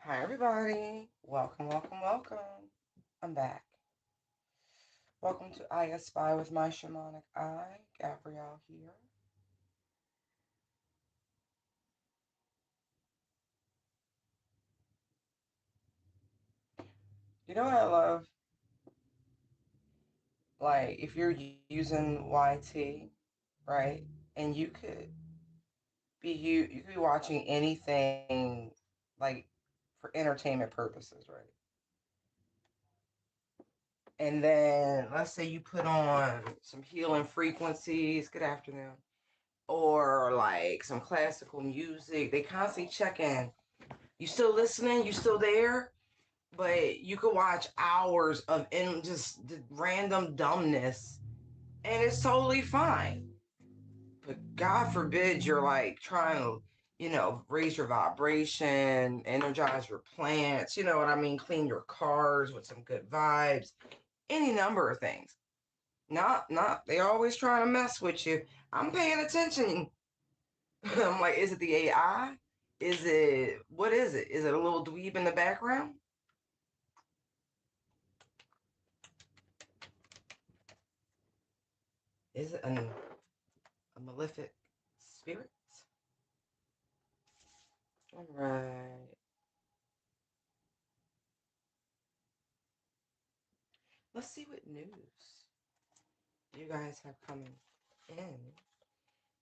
Hi, everybody. Welcome, welcome, welcome. I'm back. Welcome to I Spy with my shamanic eye, Gabrielle here. You know what I love? Like, if you're using YT, right, and you could be watching anything like for entertainment purposes, right? And then let's say you put on some healing frequencies. Good afternoon. Or like some classical music. They constantly check in. You still listening? You still there? But you could watch hours of just random dumbness, and it's totally fine. But God forbid you're like trying to, raise your vibration, energize your plants. You know what I mean? Clean your cars with some good vibes. Any number of things. Not. They always trying to mess with you. I'm paying attention. I'm like, is it the AI? What is it? Is it a little dweeb in the background? Is it a malefic spirit? All right. Let's see what news you guys have coming in.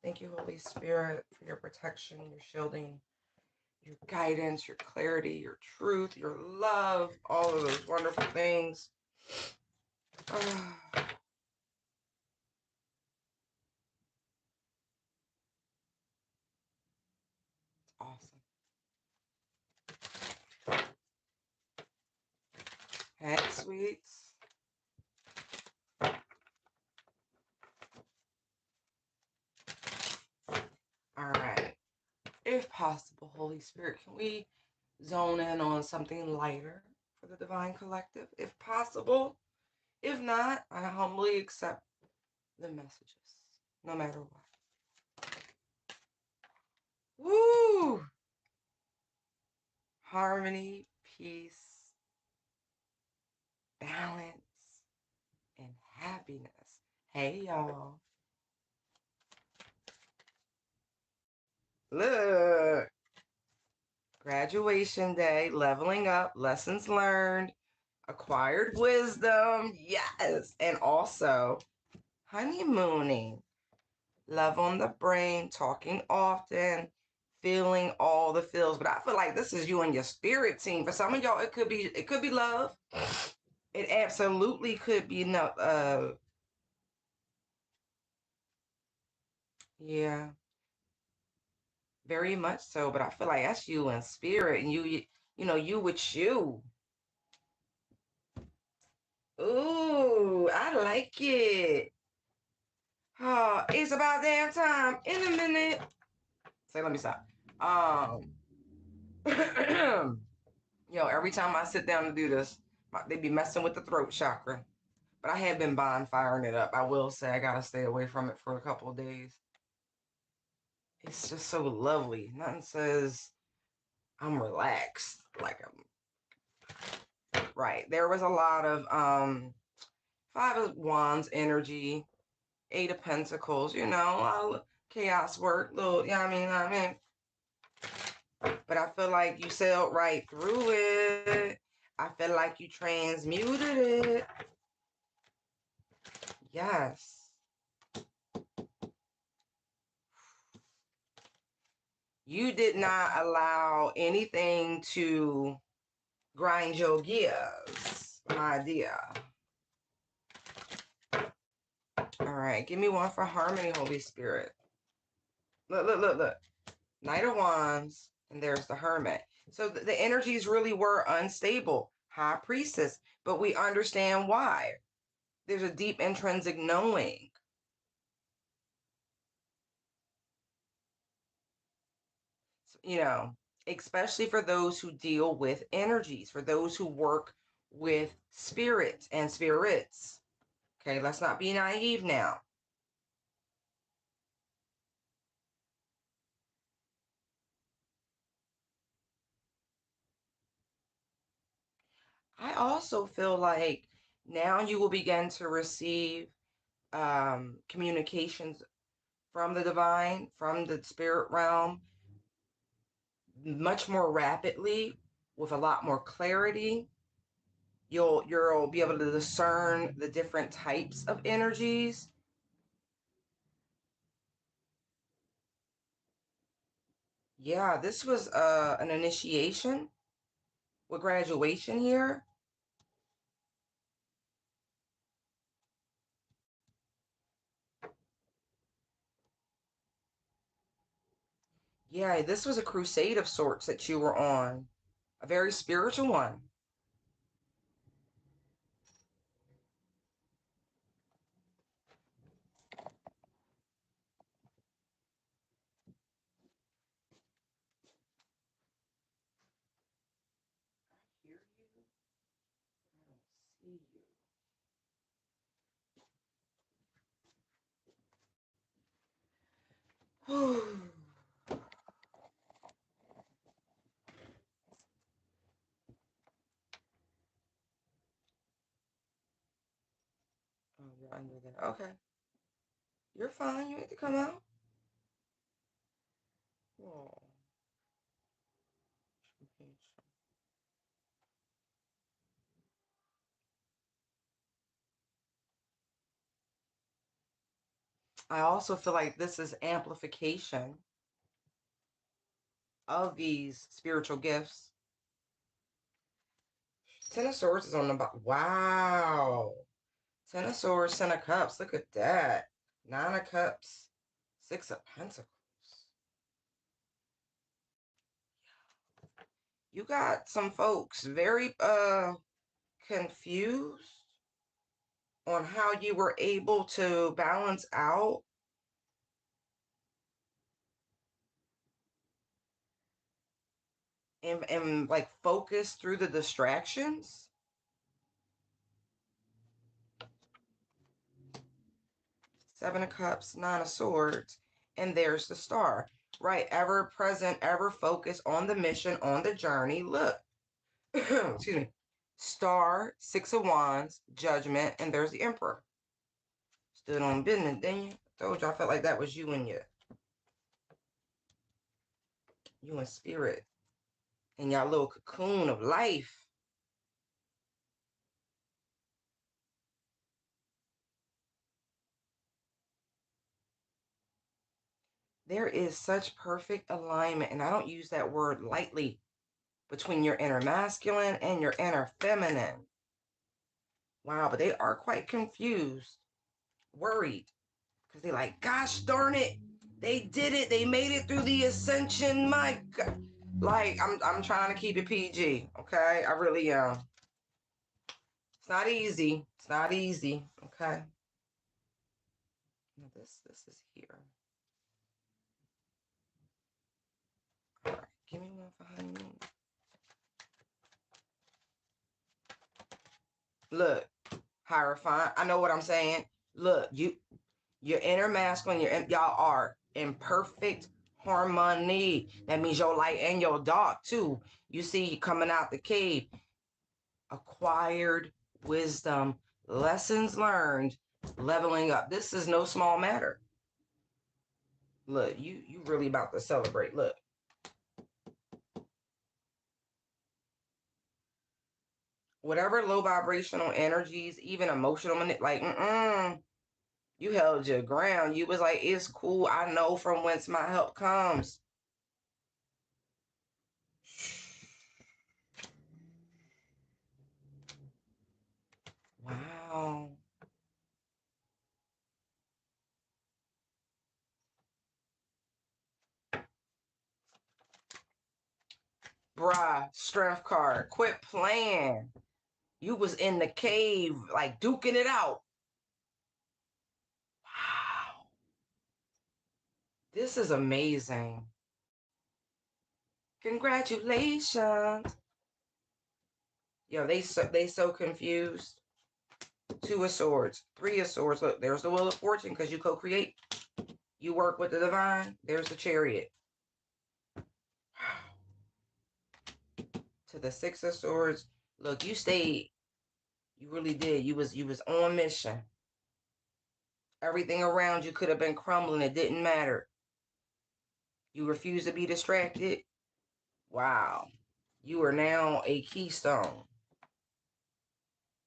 Thank you, Holy Spirit, for your protection, your shielding, your guidance, your clarity, your truth, your love, all of those wonderful things. It's awesome. Hey, sweets. All right. If possible, Holy Spirit, can we zone in on something lighter for the Divine Collective, if possible? If not, I humbly accept the messages, no matter what. Woo! Harmony, peace, balance, and happiness. Hey, y'all. Look. Graduation day, leveling up, lessons learned, acquired wisdom. Yes. And also honeymooning. Love on the brain, talking often, feeling all the feels. But I feel like this is you and your spirit team. For some of y'all, it could be love. It absolutely could be no. Yeah, very much so. But I feel like that's you in spirit, and you with you. Ooh, I like it. Oh, it's about damn time. In a minute. Say, let me stop. Um, every time I sit down to do this, they be messing with the throat chakra. But I have been bonfiring it up. I will say I gotta stay away from it for a couple of days. It's just so lovely. Nothing says I'm relaxed like I'm right. There was a lot of Five of Wands energy, Eight of Pentacles, chaos work, little, I mean. But I feel like you sailed right through it. I feel like you transmuted it. Yes. You did not allow anything to grind your gears, my dear. All right, give me one for harmony, Holy Spirit. Look, look, look, look. Knight of Wands, and there's the Hermit. So the energies really were unstable. High Priestess, but we understand why. There's a deep intrinsic knowing. You know, especially for those who deal with energies, for those who work with spirits and spirits. Okay, let's not be naive now. I also feel like now you will begin to receive communications from the divine, from the spirit realm, much more rapidly, with a lot more clarity. You'll be able to discern the different types of energies. Yeah, this was an initiation with graduation here. Yeah, this was a crusade of sorts that you were on, a very spiritual one. I hear you. I don't see you. Oh, you're under there. Okay. You're fine. You need to come out. Oh. I also feel like this is amplification of these spiritual gifts. Ten of Swords is on the bottom. Wow. Ten of Swords, Ten of Cups. Look at that. Nine of Cups, Six of Pentacles. You got some folks very confused on how you were able to balance out and like focus through the distractions. Seven of Cups, Nine of Swords, and there's the Star. Right, ever present, ever focused on the mission, on the journey. Look, excuse me. Star, Six of Wands, Judgment, and there's the Emperor. Stood on business, didn't you? Told you I felt like that was you and you and spirit in your little cocoon of life. There is such perfect alignment, and I don't use that word lightly, between your inner masculine and your inner feminine. Wow, but they are quite confused, worried, because they're like, gosh darn it, they did it. They made it through the ascension. My God. Like, I'm trying to keep it PG, okay? I really am. It's not easy. It's not easy, okay? Now this is here. All right, give me one for honeymoon. Look, Hierophant, I know what I'm saying. Look, your inner masculine, y'all are in perfect harmony. That means your light and your dark too. You see, coming out the cave, acquired wisdom, lessons learned, leveling up. This is no small matter. Look, you really about to celebrate. Look. Whatever low vibrational energies, even emotional, like, you held your ground. You was like, it's cool. I know from whence my help comes. Wow. Bruh, strength card. Quit playing. You was in the cave, like duking it out. Wow. This is amazing. Congratulations. Yo, they so confused. Two of Swords, Three of Swords. Look, there's the Wheel of Fortune because you co-create. You work with the divine. There's the Chariot. To the Six of Swords, Look, you stayed. You really did. You was on mission. Everything around you could have been crumbling. It didn't matter. You refused to be distracted. Wow. You are now a keystone.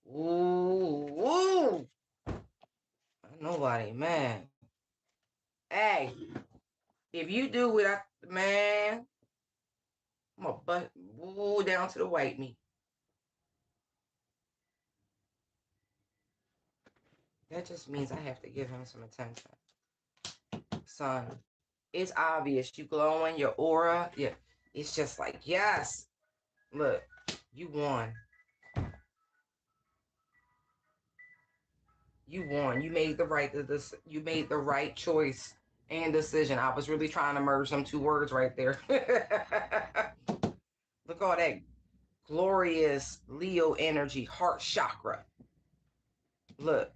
Ooh, ooh. Nobody, man. Hey, if you do what man, I'm gonna butt down to the white meat. That just means I have to give him some attention. Son, it's obvious. You glowing, your aura, yeah. It's just like, yes. Look, you won. You won. You made the right choice and decision. I was really trying to merge them two words right there. Look all that glorious Leo energy, heart chakra. Look,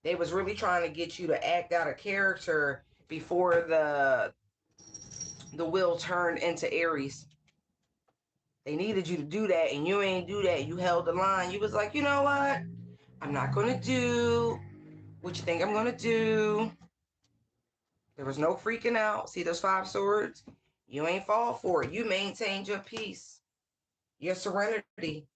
they was really trying to get you to act out a character before the wheel turned into Aries. They needed you to do that, and you ain't do that. You held the line. You was like, you know what? I'm not gonna do what you think I'm gonna do. There was no freaking out. See those 5 swords? You ain't fall for it. You maintained your peace, your serenity.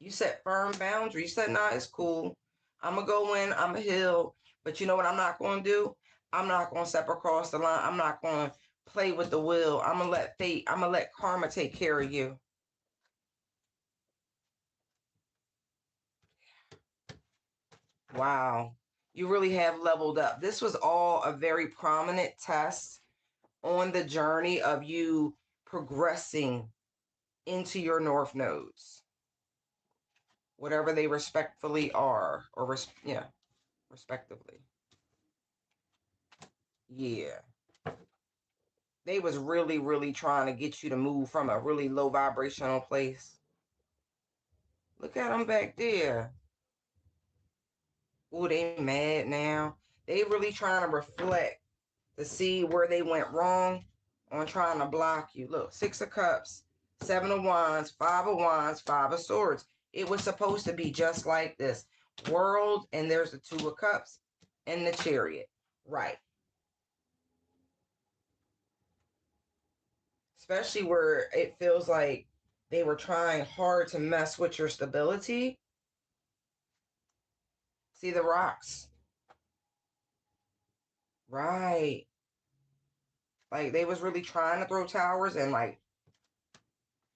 You set firm boundaries. You said, nah, it's cool. I'm going to go in. I'm going to heal. But you know what I'm not going to do? I'm not going to step across the line. I'm not going to play with the will. I'm going to let fate, I'm going to let karma take care of you. Wow. You really have leveled up. This was all a very prominent test on the journey of you progressing into your north nodes, whatever they respectfully are, or respectively. Yeah. They was really, really trying to get you to move from a really low vibrational place. Look at them back there. Oh, they mad now. They really trying to reflect to see where they went wrong on trying to block you. Look, 6 of Cups, 7 of Wands, 5 of Wands, 5 of Swords. It was supposed to be just like this. World, and there's the 2 of Cups and the Chariot. Right. Especially where it feels like they were trying hard to mess with your stability. See the rocks. Right. Like they was really trying to throw towers and like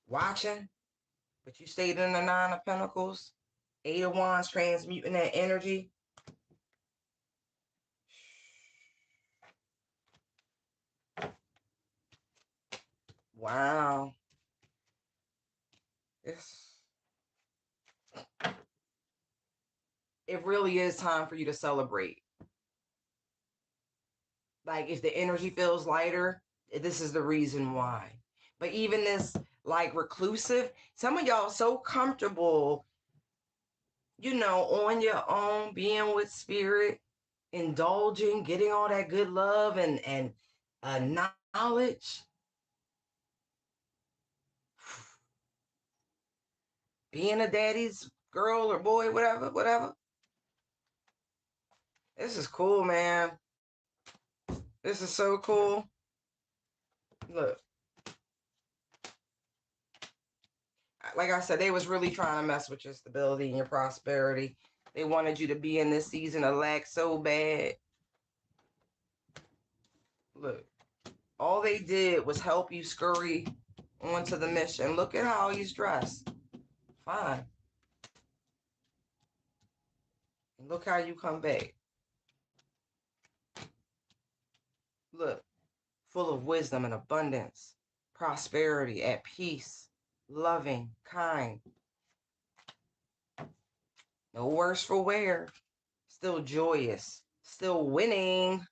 watching, but you stayed in the 9 of Pentacles. 8 of Wands, transmuting that energy. Wow. It really is time for you to celebrate. Like if the energy feels lighter, this is the reason why. But even this like reclusive, some of y'all so comfortable, on your own, being with spirit, indulging, getting all that good love and knowledge, being a daddy's girl or boy, whatever. This is cool, man. This is so cool. Look, like I said, they was really trying to mess with your stability and your prosperity. They wanted you to be in this season of lack so bad. Look, all they did was help you scurry onto the mission. Look at how he's dressed. Fine. And look how you come back. Look, full of wisdom and abundance, prosperity, at peace, loving, kind. No worse for wear. Still joyous. Still winning.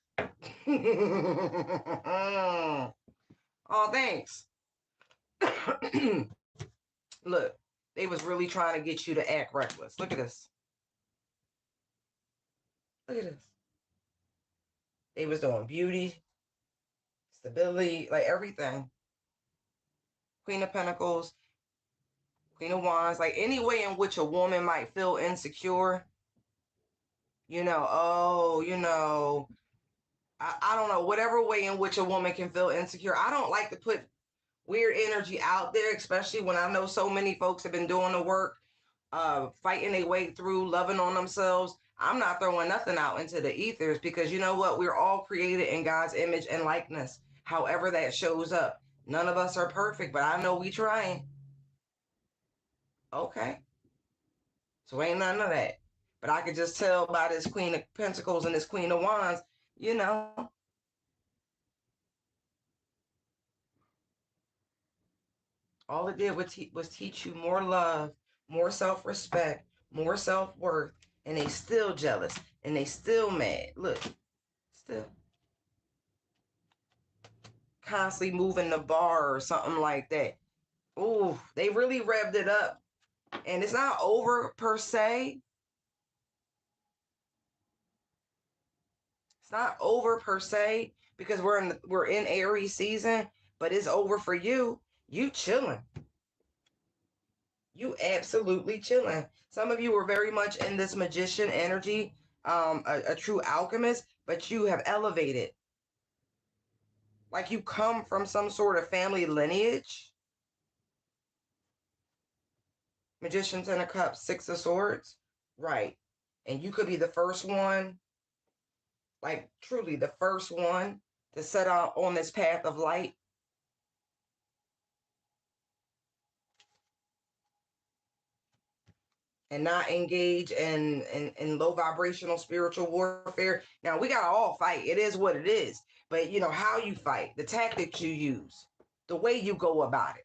Oh, thanks. Look, they was really trying to get you to act reckless. Look at this. Look at this. They was doing beauty, stability, like everything. Queen of Pentacles, Queen of Wands, like any way in which a woman might feel insecure, I don't know, whatever way in which a woman can feel insecure. I don't like to put weird energy out there, especially when I know so many folks have been doing the work, fighting their way through, loving on themselves. I'm not throwing nothing out into the ethers because you know what? We're all created in God's image and likeness, however that shows up. None of us are perfect, but I know we trying. Okay. So ain't none of that. But I could just tell by this Queen of Pentacles and this Queen of Wands, you know, all it did was teach you more love, more self-respect, more self-worth, and they still jealous and they still mad. Look, still constantly moving the bar or something like that. Ooh, they really revved it up. And it's not over per se. It's not over per se because we're in Aries season, but it's over for you. You chilling. You absolutely chilling. Some of you are very much in this magician energy, a true alchemist, but you have elevated. Like you come from some sort of family lineage. Magician, Ten of Cups, Six of Swords. Right. And you could be the first one, like truly the first one to set out on this path of light. And not engage in low vibrational spiritual warfare. Now we gotta all fight. It is what it is. But you know how you fight, the tactics you use, the way you go about it.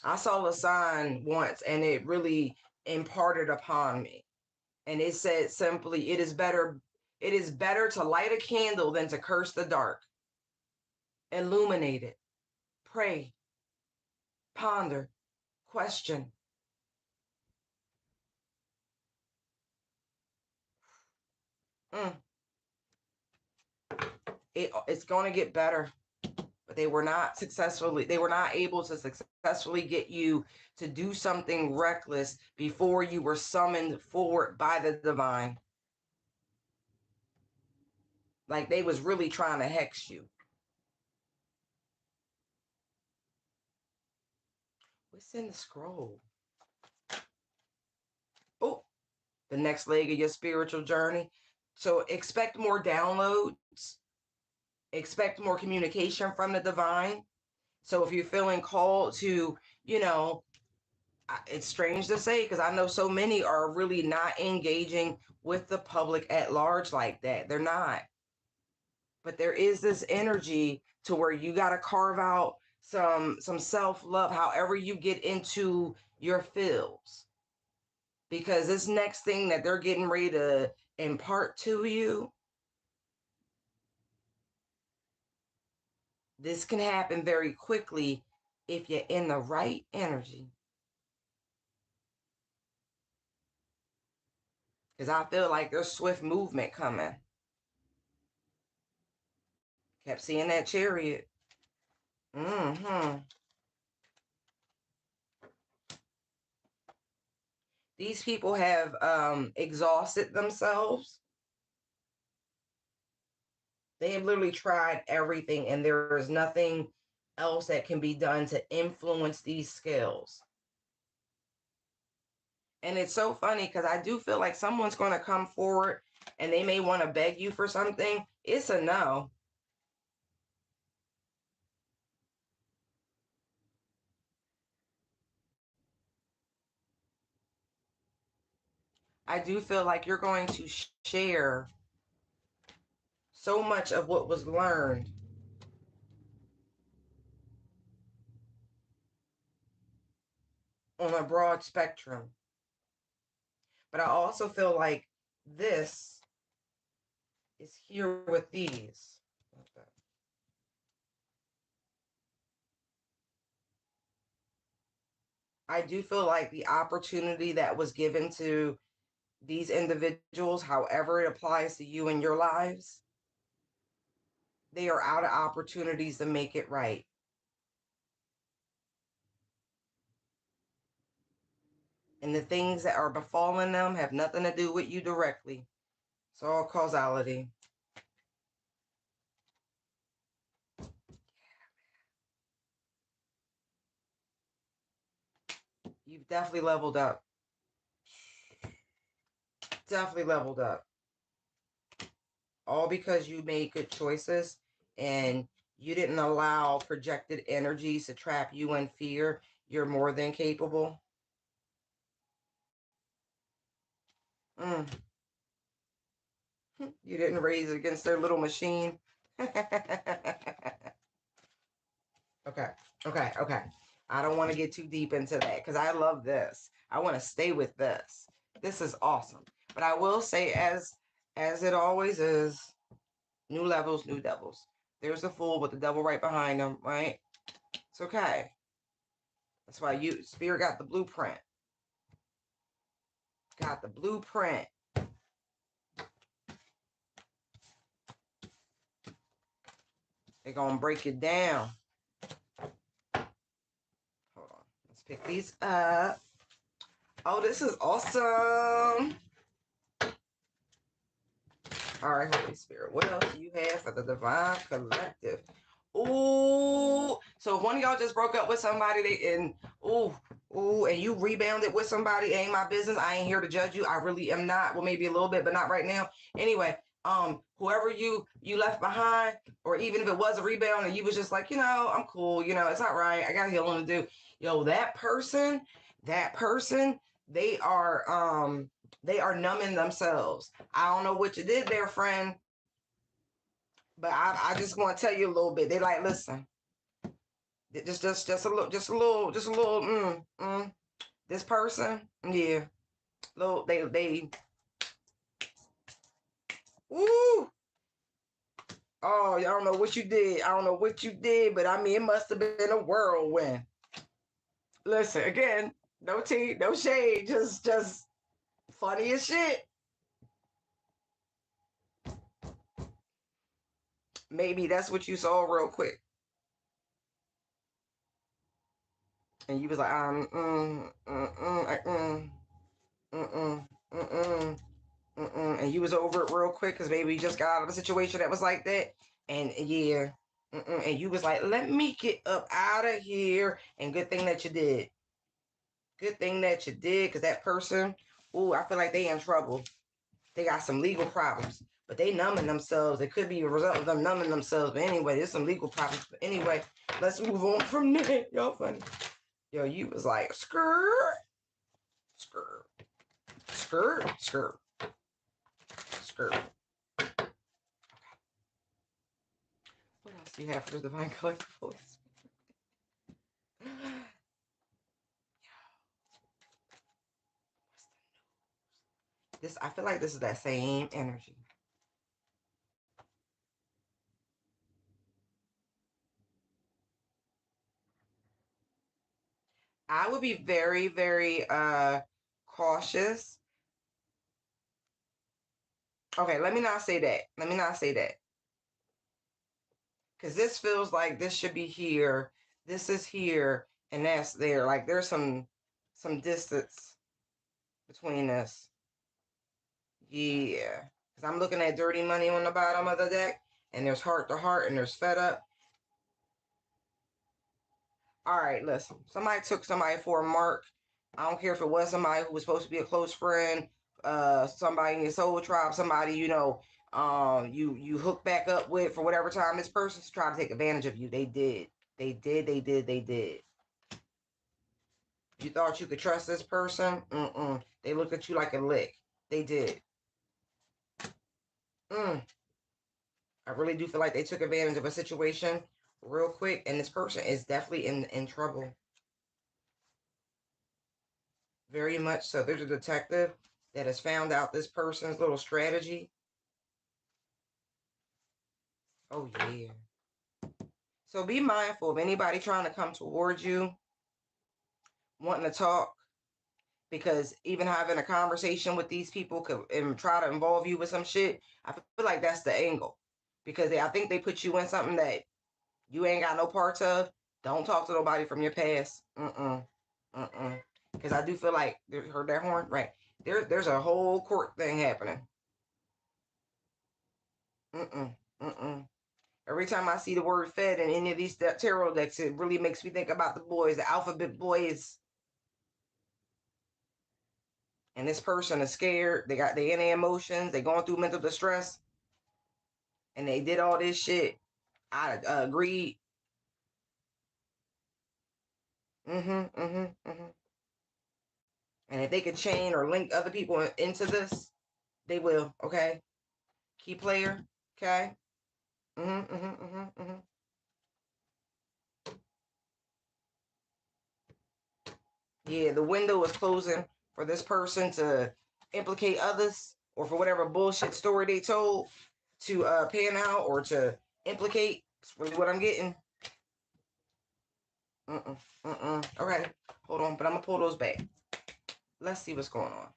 I saw a sign once and it really imparted upon me. And it said simply, it is better to light a candle than to curse the dark. Illuminate it. Pray. Ponder. Question. Mm. It's going to get better. But they were not able to successfully get you to do something reckless before you were summoned forward by the divine. Like they was really trying to hex you. What's in the scroll? Oh, the next leg of your spiritual journey. So expect more downloads, expect more communication from the divine. So if you're feeling called to, you know, it's strange to say because I know so many are really not engaging with the public at large like that. They're not. But there is this energy to where you got to carve out some self-love however you get into your feels, because this next thing that they're getting ready to impart to you, this can happen very quickly if you're in the right energy. Because I feel like there's swift movement coming. Kept seeing that chariot. Mm-hmm. These people have exhausted themselves. They have literally tried everything, and there is nothing else that can be done to influence these skills. And it's so funny because I do feel like someone's going to come forward and they may want to beg you for something. It's a no. I do feel like you're going to share so much of what was learned on a broad spectrum. But I also feel like this is here with these. I do feel like the opportunity that was given to these individuals, however it applies to you in your lives, They are out of opportunities to make it right. And the things that are befalling them have nothing to do with you directly. It's all causality. You've definitely leveled up. Definitely leveled up. All because you made good choices and you didn't allow projected energies to trap you in fear. You're more than capable. Mm. You didn't raise it against their little machine. Okay, okay. I don't want to get too deep into that because I love this. I want to stay with this. This is awesome. But I will say, as it always is, new levels, new devils. There's the fool with the devil right behind him, right? It's okay. That's why you spirit got the blueprint. Got the blueprint. They're gonna break it down. Hold on. Let's pick these up. Oh, this is awesome. All right, Holy Spirit. What else do you have for the Divine Collective? Ooh, so if one of y'all just broke up with somebody, and you rebounded with somebody, ain't my business. I ain't here to judge you. I really am not. Well, maybe a little bit, but not right now. Anyway, whoever you left behind, or even if it was a rebound and you was just like, I'm cool. It's not right. I got healing to do. Yo, that person, they are numbing themselves. I don't know what you did there, friend, but I just want to tell you a little bit. They like, listen, just a little. This person, yeah, little they. Woo! Oh, I don't know what you did. I don't know what you did, but I mean, it must have been a whirlwind. Listen, again, no tea, no shade, just funny as shit. Maybe that's what you saw real quick. And you was like, and you was over it real quick because maybe you just got out of a situation that was like that. And yeah, and you was like, let me get up out of here. And good thing that you did. Good thing that you did, because that person, I feel like they in trouble. They got some legal problems, but they numbing themselves. It could be a result of them numbing themselves. But anyway, there's some legal problems. But anyway, let's move on from there. Y'all funny. Yo, you was like, skirt, skirt, skirt, skirt, skirt. What else do you have for the Divine Collective Voice? I feel like this is that same energy. I would be very, very cautious. Okay, let me not say that. Let me not say that. Because this feels like this should be here. This is here, and that's there. Like there's some distance between us. Yeah. Because I'm looking at dirty money on the bottom of the deck, and there's heart to heart, and there's fed up. All right, listen. Somebody took somebody for a mark. I don't care if it was somebody who was supposed to be a close friend, somebody in your soul tribe, somebody you hook back up with for whatever time. This person's trying to take advantage of you. They did. They did. They did. They did. You thought you could trust this person? They looked at you like a lick. They did. I really do feel like they took advantage of a situation real quick, and this person is definitely in trouble. Very much so. There's a detective that has found out this person's little strategy. Oh yeah. So be mindful of anybody trying to come towards you, wanting to talk, because even having a conversation with these people could and try to involve you with some shit. I feel like that's the angle, because I think they put you in something that you ain't got no parts of. Don't talk to nobody from your past. Because I do feel like, heard that horn? Right. There's a whole court thing happening. Every time I see the word Fed in any of these tarot decks, it really makes me think about the boys, the alphabet boys. And this person is scared. They got their inner emotions. They going through mental distress. And they did all this shit. I agreed. And if they can chain or link other people into this, they will. Okay. Key player. Okay. Yeah, the window is closing for this person to implicate others, or for whatever bullshit story they told to pan out or to implicate. That's really what I'm getting. Okay, hold on, but I'm gonna pull those back. Let's see what's going on.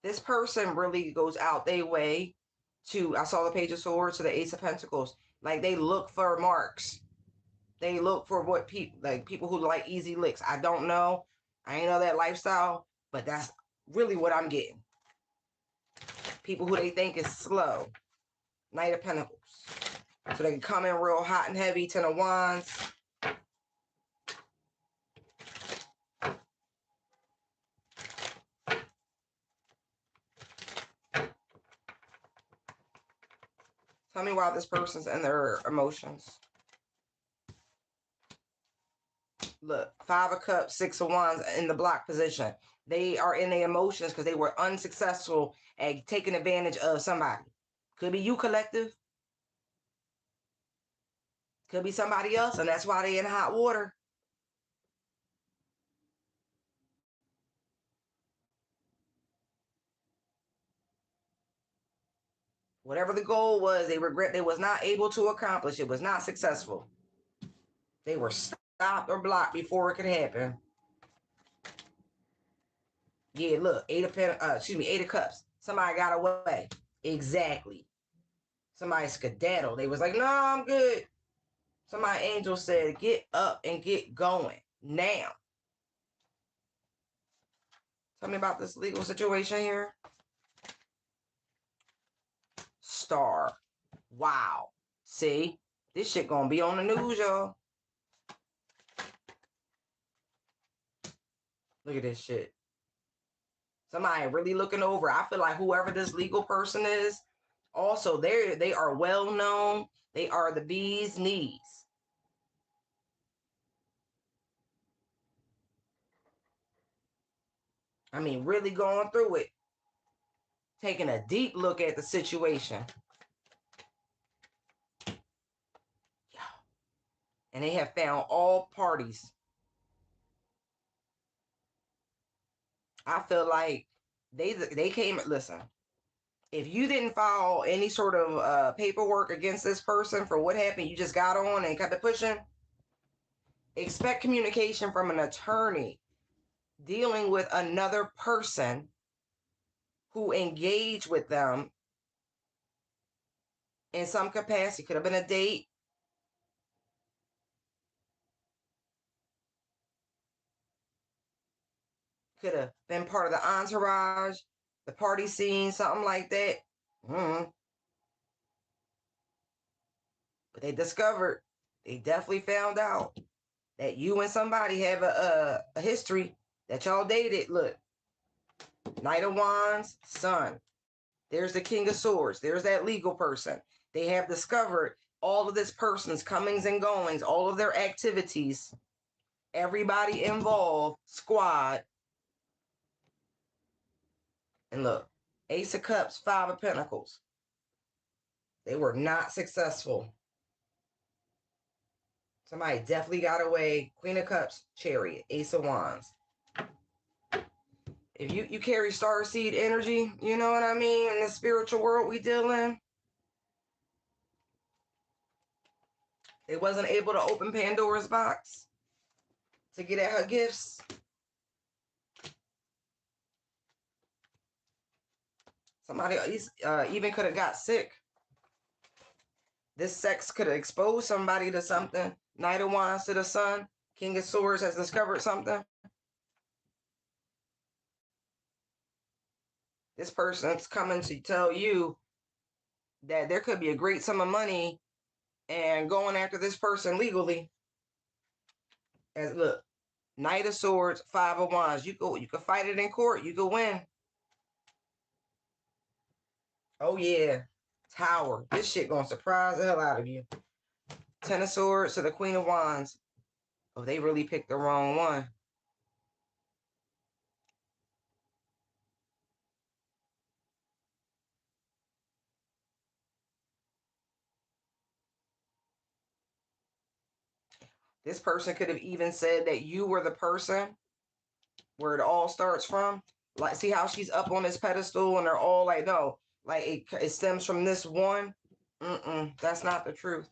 This person really goes out their way to, I saw the Page of Swords to the Ace of Pentacles. Like, they look for marks. They look for what people, like people who like easy licks. I don't know. I ain't know that lifestyle, but that's really what I'm getting. People who they think is slow. Knight of Pentacles. So they can come in real hot and heavy. Ten of Wands. Tell me why this person's in their emotions. Look, Five of Cups, Six of Wands in the block position. They are in their emotions because they were unsuccessful at taking advantage of somebody. Could be you, collective. Could be somebody else, and that's why they're in hot water. Whatever the goal was, they regret they was not able to accomplish. It was not successful. They were stopped or blocked before it could happen. Yeah, look, Eight of Cups. Somebody got away. Exactly. Somebody skedaddled. They was like, no, I'm good. So my angel said, get up and get going now. Tell me about this legal situation here. Star. Wow. See, this shit gonna be on the news, y'all. Look at this shit. Somebody really looking over. I feel like whoever this legal person is, also they are well known. They are the bee's knees. I mean, really going through it, taking a deep look at the situation. And they have found all parties. I feel like they came, listen, if you didn't file any sort of paperwork against this person for what happened, you just got on and kept it pushing, expect communication from an attorney dealing with another person who engaged with them in some capacity. Could have been a date. Could have been part of the entourage, the party scene, something like that. But they discovered, they definitely found out that you and somebody have a history that y'all dated. Look, Knight of Wands, Sun. There's the King of Swords. There's that legal person. They have discovered all of this person's comings and goings, all of their activities, everybody involved, squad. And look, Ace of Cups, Five of Pentacles. They were not successful. Somebody definitely got away. Queen of Cups, Chariot, Ace of Wands. If you carry starseed energy, you know what I mean, in the spiritual world we deal in, they wasn't able to open Pandora's box to get at her gifts. Somebody even could have got sick. This sex could have exposed somebody to something. Knight of Wands to the Sun. King of Swords has discovered something. This person's coming to tell you that there could be a great sum of money and going after this person legally. As look, Knight of Swords, Five of Wands. You can fight it in court. You can win. Oh yeah. Tower. This shit gonna surprise the hell out of you. Ten of Swords to the Queen of Wands. Oh, they really picked the wrong one. This person could have even said that you were the person where it all starts from. Like, see how she's up on this pedestal and they're all like, no, like it stems from this one. That's not the truth.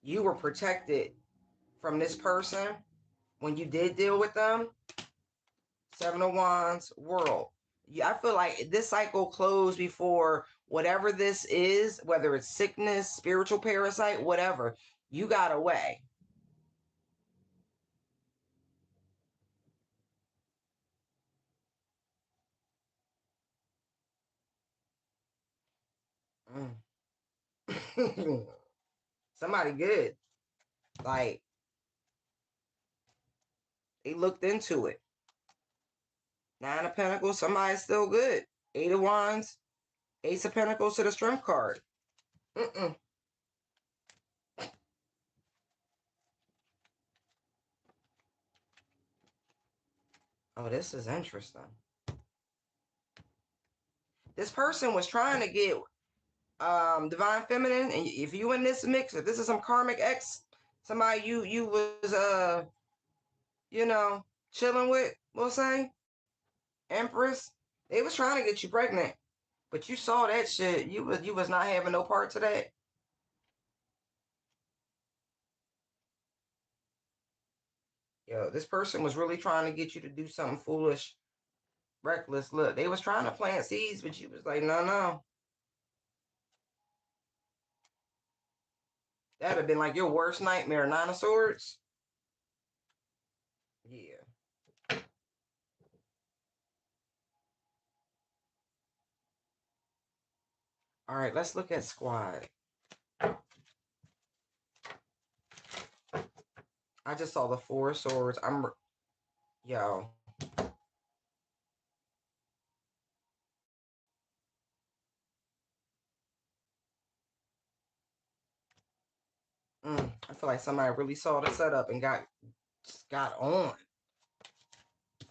You were protected from this person when you did deal with them. Seven of Wands, World. Yeah, I feel like this cycle closed before whatever this is, whether it's sickness, spiritual parasite, whatever, you got away. Mm. Somebody good. Like, they looked into it. Nine of Pentacles, somebody's still good. Eight of Wands, Ace of Pentacles to the Strength card. Oh, this is interesting. This person was trying to get Divine Feminine, and if you in this mix, if this is some karmic ex, somebody you was you know, chilling with, we'll say, Empress, they was trying to get you pregnant, but you saw that shit. You was not having no part to that. Yo, this person was really trying to get you to do something foolish, reckless. Look, they was trying to plant seeds, but you was like, no, no. That'd have been like your worst nightmare. Nine of Swords. Yeah. All right, let's look at Squad. I just saw the Four of Swords. Yo. I feel like somebody really saw the setup and got on.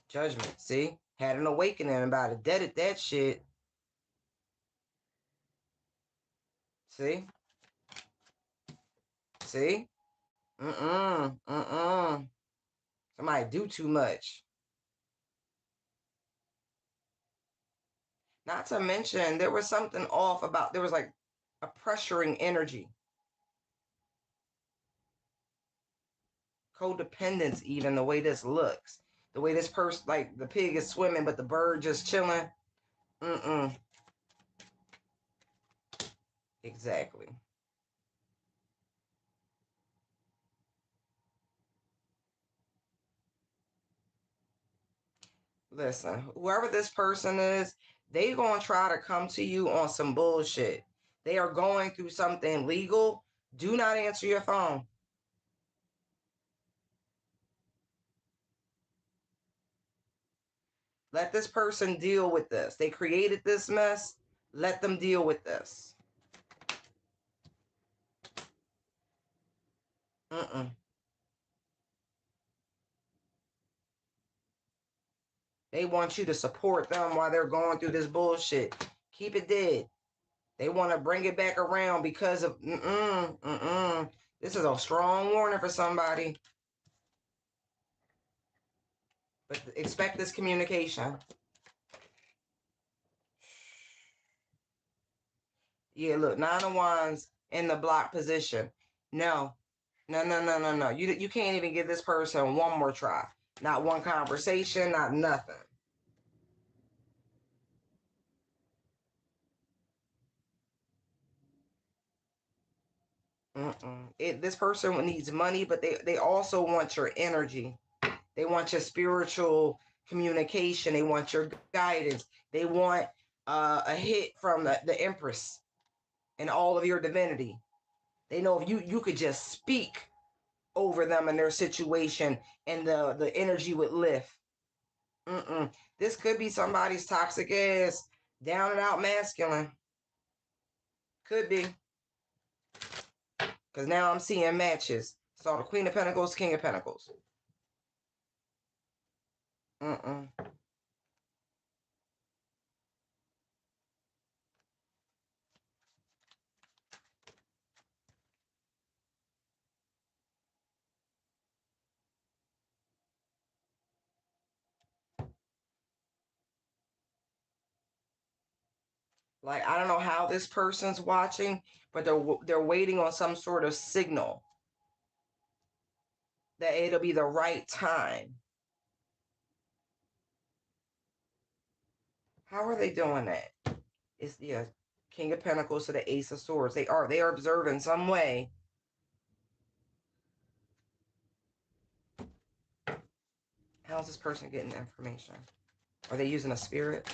Judgment. See, had an awakening about it. Deaded that shit. See, see. Somebody do too much. Not to mention, there was something off about. There was like a pressuring energy. Codependence, even the way this looks, the way this person, like the pig is swimming but the bird just chilling. Exactly. Listen, whoever this person is, they gonna try to come to you on some bullshit. They are going through something legal. Do not answer your phone. Let this person deal with this. They created this mess. Let them deal with this. They want you to support them while they're going through this bullshit. Keep it dead. They want to bring it back around because of This is a strong warning for somebody. But expect this communication. Yeah, look, Nine of Wands in the block position. No, no, no, no, no, no. You can't even give this person one more try. Not one conversation, not nothing. This person needs money, but they also want your energy. They want your spiritual communication. They want your guidance. They want a hit from the Empress and all of your divinity. They know if you could just speak over them and their situation, and the energy would lift. This could be somebody's toxic ass, down and out masculine. Could be, because now I'm seeing matches. Saw the Queen of Pentacles, King of Pentacles. Mm-mm. Like, I don't know how this person's watching, but they're waiting on some sort of signal that it'll be the right time. How are they doing that? It's the King of Pentacles to the Ace of Swords. They are observing some way. How's this person getting information? Are they using a spirit?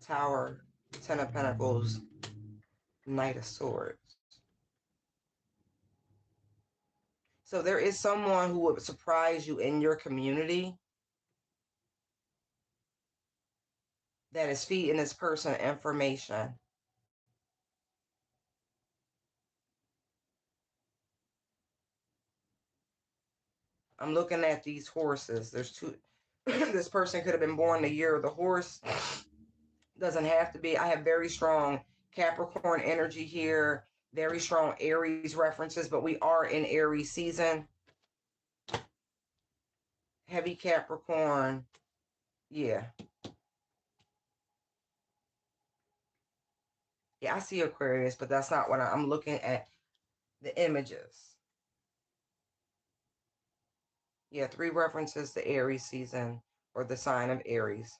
Tower, Ten of Pentacles, Knight of Swords. So there is someone who would surprise you in your community that is feeding this person information. I'm looking at these horses. There's two. This person could have been born the year of the horse. Doesn't have to be. I have very strong Capricorn energy here, very strong Aries references, but we are in Aries season. Heavy Capricorn. Yeah. Yeah, I see Aquarius, but that's not what I'm looking at the images. Yeah, three references to Aries season or the sign of Aries.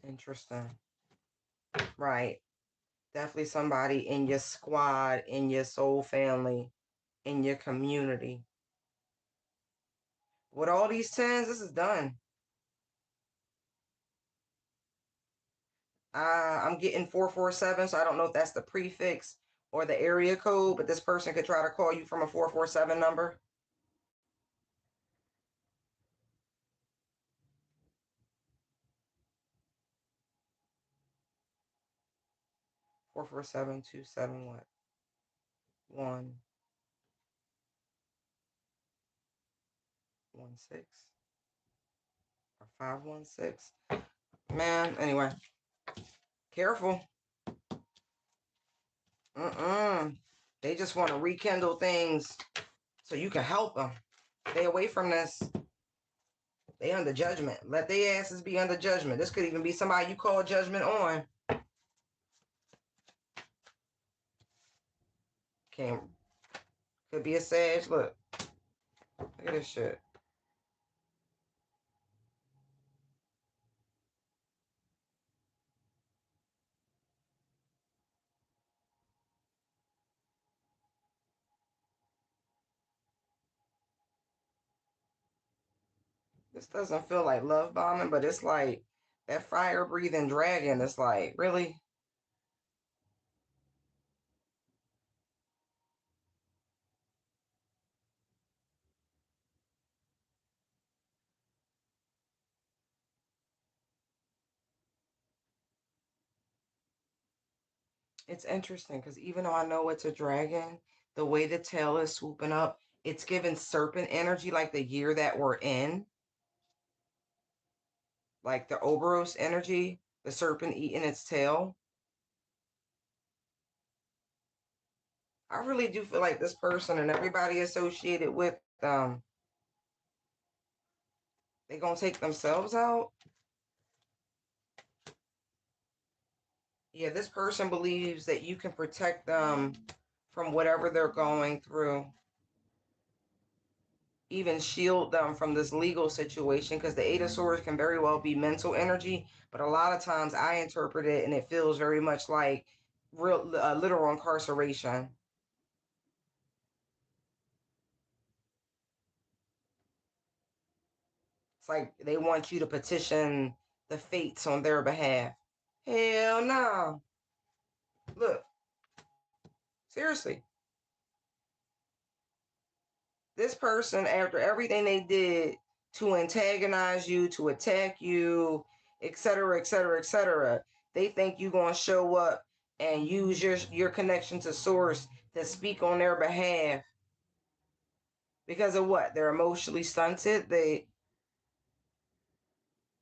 Interesting. Right. Definitely somebody in your squad, in your soul family, in your community. With all these tens, this is done. I'm getting 447, so I don't know if that's the prefix or the area code, but this person could try to call you from a 447 number. Four four seven two seven what? 116 or 516. Man, anyway, careful. They just want to rekindle things so you can help them. Stay away from this. They under judgment. Let their asses be under judgment. This could even be somebody you call judgment on. Can't. Could be a sage. Look at this shit. This doesn't feel like love bombing, but it's like that fire breathing dragon. It's like, really? It's interesting because even though I know it's a dragon, the way the tail is swooping up, it's giving serpent energy like the year that we're in, like the Oberos energy, the serpent eating its tail. I really do feel like this person and everybody associated with them, they're going to take themselves out. Yeah, this person believes that you can protect them from whatever they're going through, even shield them from this legal situation, because the Eight of Swords can very well be mental energy, but a lot of times I interpret it and it feels very much like real literal incarceration. It's like they want you to petition the fates on their behalf. Hell no. Look, seriously, this person, after everything they did to antagonize you, to attack you, etc., etc., etc., they think you're going to show up and use your connection to source to speak on their behalf. Because of what? They're emotionally stunted. They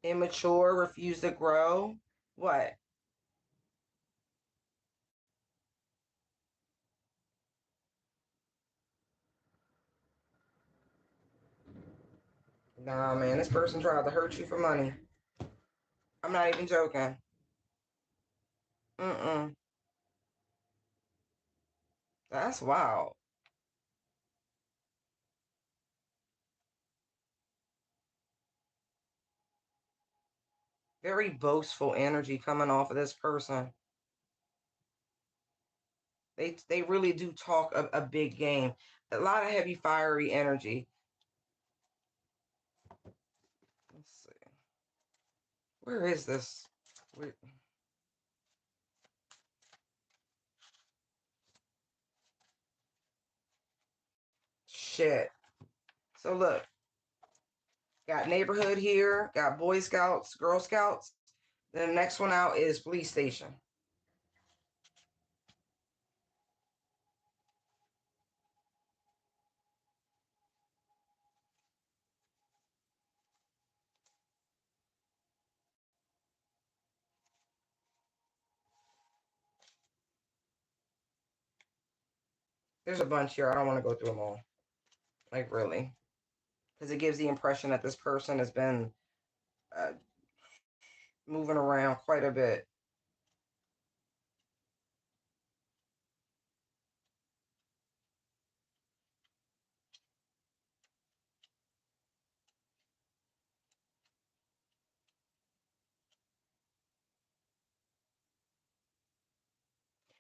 immature, refuse to grow. What? Nah, man, this person tried to hurt you for money. I'm not even joking. Mm-mm. That's wild. Very boastful energy coming off of this person. They really do talk a big game. A lot of heavy, fiery energy. Let's see. Where is this? Where, shit. So look, got neighborhood here, got Boy Scouts, Girl Scouts. Then the next one out is police station. There's a bunch here. I don't want to go through them all. Like, really. Because it gives the impression that this person has been uh, moving around quite a bit.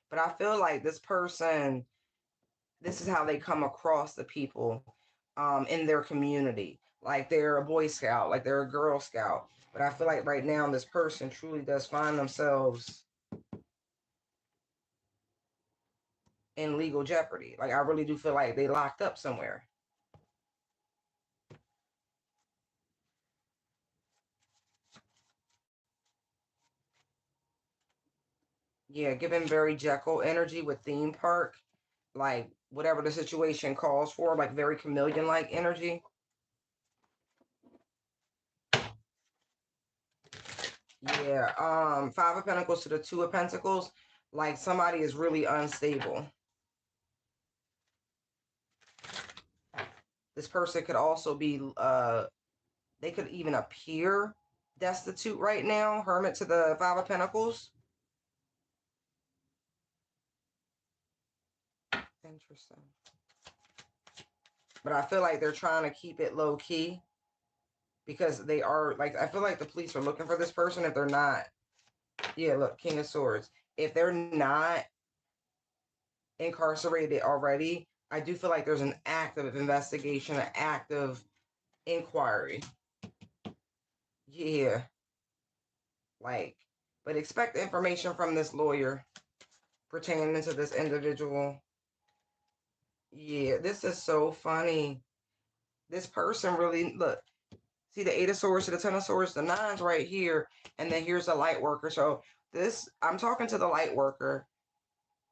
But I feel like this person, this is how they come across the people in their community. Like they're a Boy Scout, like they're a Girl Scout. But I feel like right now this person truly does find themselves in legal jeopardy. Like I really do feel like they locked up somewhere. Yeah, giving very Jekyll energy with theme park, like whatever the situation calls for, like very chameleon like energy. Yeah, Five of Pentacles to the Two of Pentacles, like somebody is really unstable. This person could also be they could even appear destitute right now. Hermit to the Five of Pentacles. Interesting. But I feel like they're trying to keep it low key because they are like I feel like the police are looking for this person if they're not. Yeah, look, King of Swords. If they're not incarcerated already, I do feel like there's an active investigation, an active inquiry. Yeah, like, but expect information from this lawyer pertaining to this individual. Yeah, this is so funny. This person really look. See the Eight of Swords to the Ten of Swords, the nines right here, and then here's the light worker. So this, I'm talking to the light worker.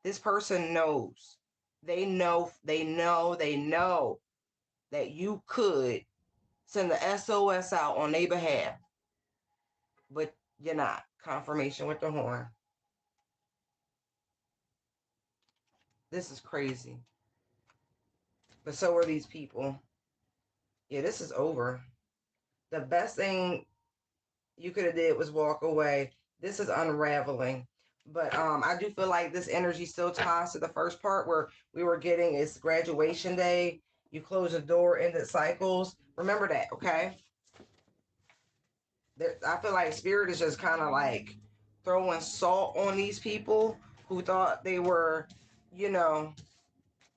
This person knows. They know. They know. They know that you could send the SOS out on their behalf, but you're not. Confirmation with the horn. This is crazy. But so are these people. Yeah, this is over. The best thing you could have did was walk away. This is unraveling. But I do feel like this energy still ties to the first part where we were getting is graduation day. You close the door, ended cycles. Remember that, okay? I feel like spirit is just kind of like throwing salt on these people who thought they were, you know,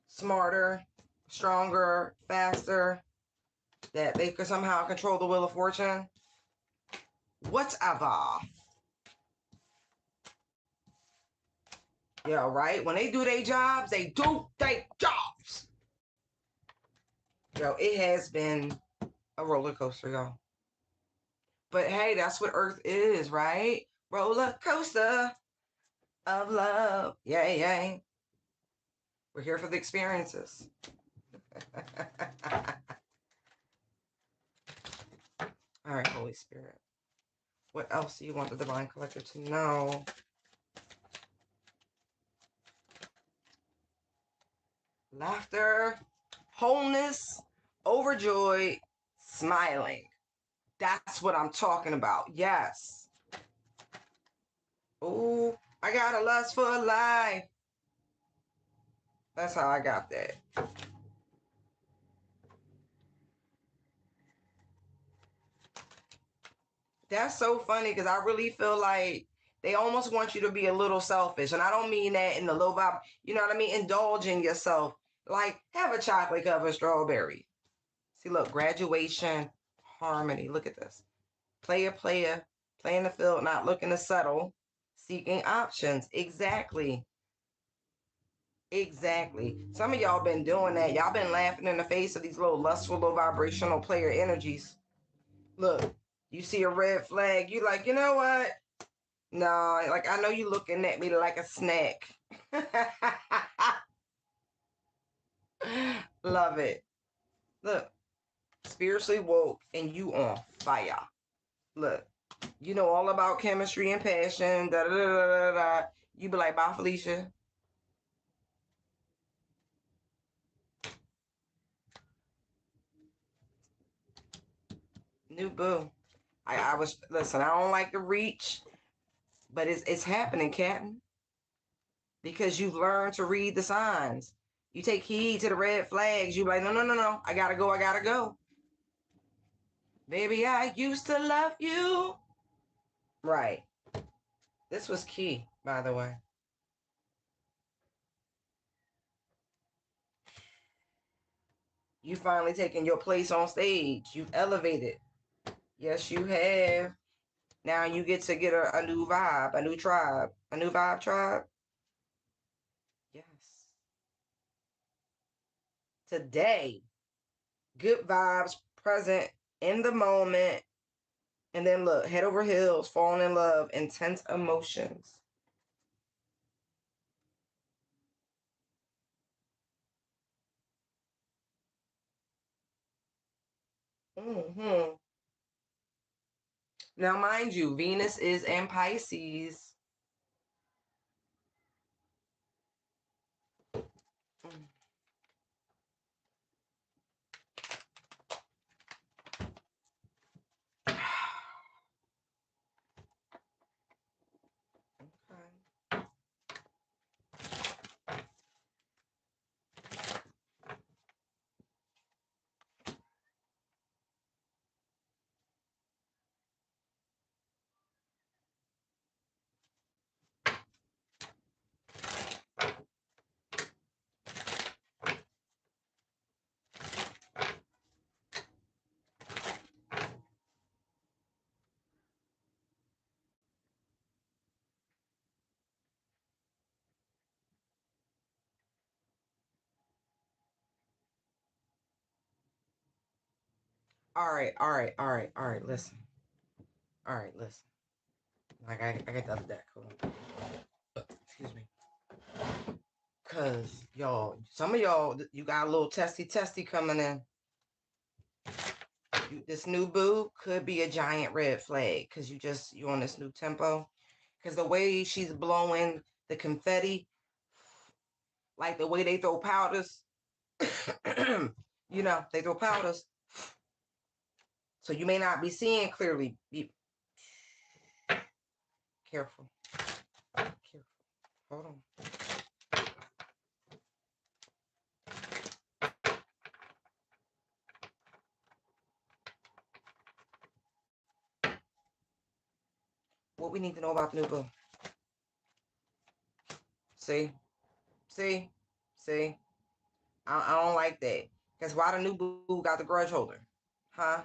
smarter, stronger, faster, that they could somehow control the wheel of fortune. Whatever. Yeah, right? When they do their jobs, they do their jobs. Yo, it has been a roller coaster, y'all. But hey, that's what Earth is, right? Roller coaster of love. Yay, yay. We're here for the experiences. All right, Holy Spirit. What else do you want the Divine Collector to know? Laughter, wholeness, overjoyed, smiling. That's what I'm talking about. Yes. Oh, I got a lust for life. That's how I got that. That's so funny because I really feel like they almost want you to be a little selfish. And I don't mean that in the low vibe. You know what I mean? Indulge in yourself. Like, have a chocolate covered strawberry. See, look, graduation, harmony. Look at this. Player, playing the field, not looking to settle, seeking options. Exactly. Exactly. Some of y'all been doing that. Y'all been laughing in the face of these little lustful, low vibrational player energies. Look, you see a red flag, you like, you know what? No, like I know you looking at me like a snack. Love it. Look, spiritually woke and you on fire. Look, you know all about chemistry and passion. Da da da da da. You be like, bye, Felicia. New boo. I was listen. I don't like to reach, but it's happening, Captain, because you've learned to read the signs. You take heed to the red flags. You be like, no, no, no, no. I gotta go. I gotta go. Baby, I used to love you. Right. This was key, by the way. You finally taken your place on stage. You've elevated. Yes, you have. Now you get to get a new vibe, a new tribe, a new vibe tribe. Yes. Today, good vibes, present in the moment. And then look, head over heels, falling in love, intense emotions. Mm-hmm. Now, mind you, Venus is in Pisces. Mm. Okay. All right, all right, all right, all right. Listen. All right, listen. Like I got the other deck. Hold on. Excuse me. Cause y'all, some of y'all, you got a little testy coming in. This new boo could be a giant red flag because you on this new tempo. Because the way she's blowing the confetti, Like the way they throw powders. You know, they throw powders. So you may not be seeing clearly. Be careful. Careful. Hold on. What we need to know about the new boo. See? See? See? I don't like that. Because why the new boo got the grudge holder? Huh?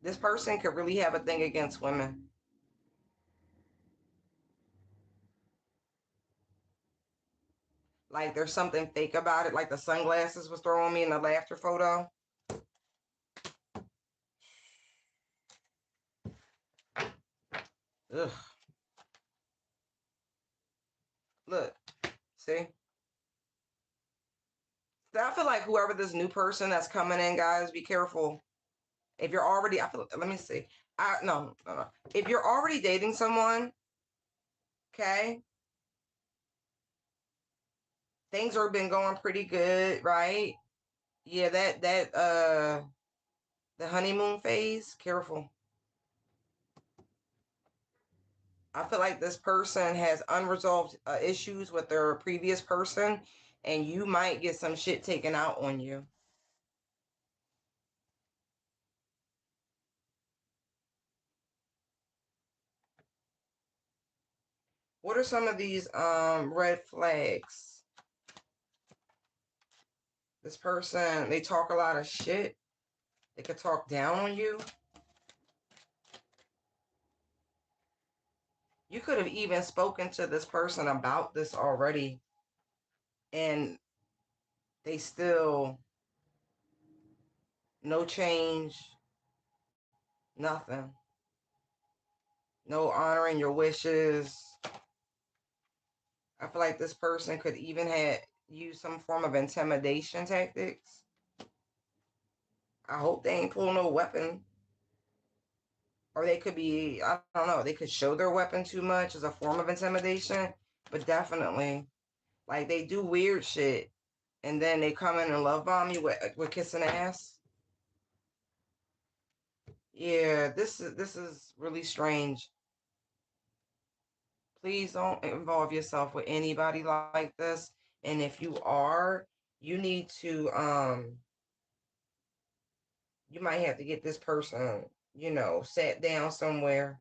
This person could really have a thing against women. Like there's something fake about it. Like the sunglasses was throwing me in the laughter photo. Ugh. Look. See? I feel like whoever this new person that's coming in, guys, be careful. If you're already, let me see. No. If you're already dating someone, okay, things are been going pretty good, right? Yeah, the honeymoon phase, careful. I feel like this person has unresolved issues with their previous person, and you might get some shit taken out on you. What are some of these red flags? This person, they talk a lot of shit. They could talk down on you. You could have even spoken to this person about this already, and they still no change, nothing. No honoring your wishes. I feel like this person could even have used some form of intimidation tactics. I hope they ain't pull no weapon. Or they could be, I don't know, they could show their weapon too much as a form of intimidation. But definitely, like they do weird shit. And then they come in and love bomb you with kissing ass. Yeah, this is really strange. Please don't involve yourself with anybody like this. And if you are, you need to you might have to get this person, sat down somewhere.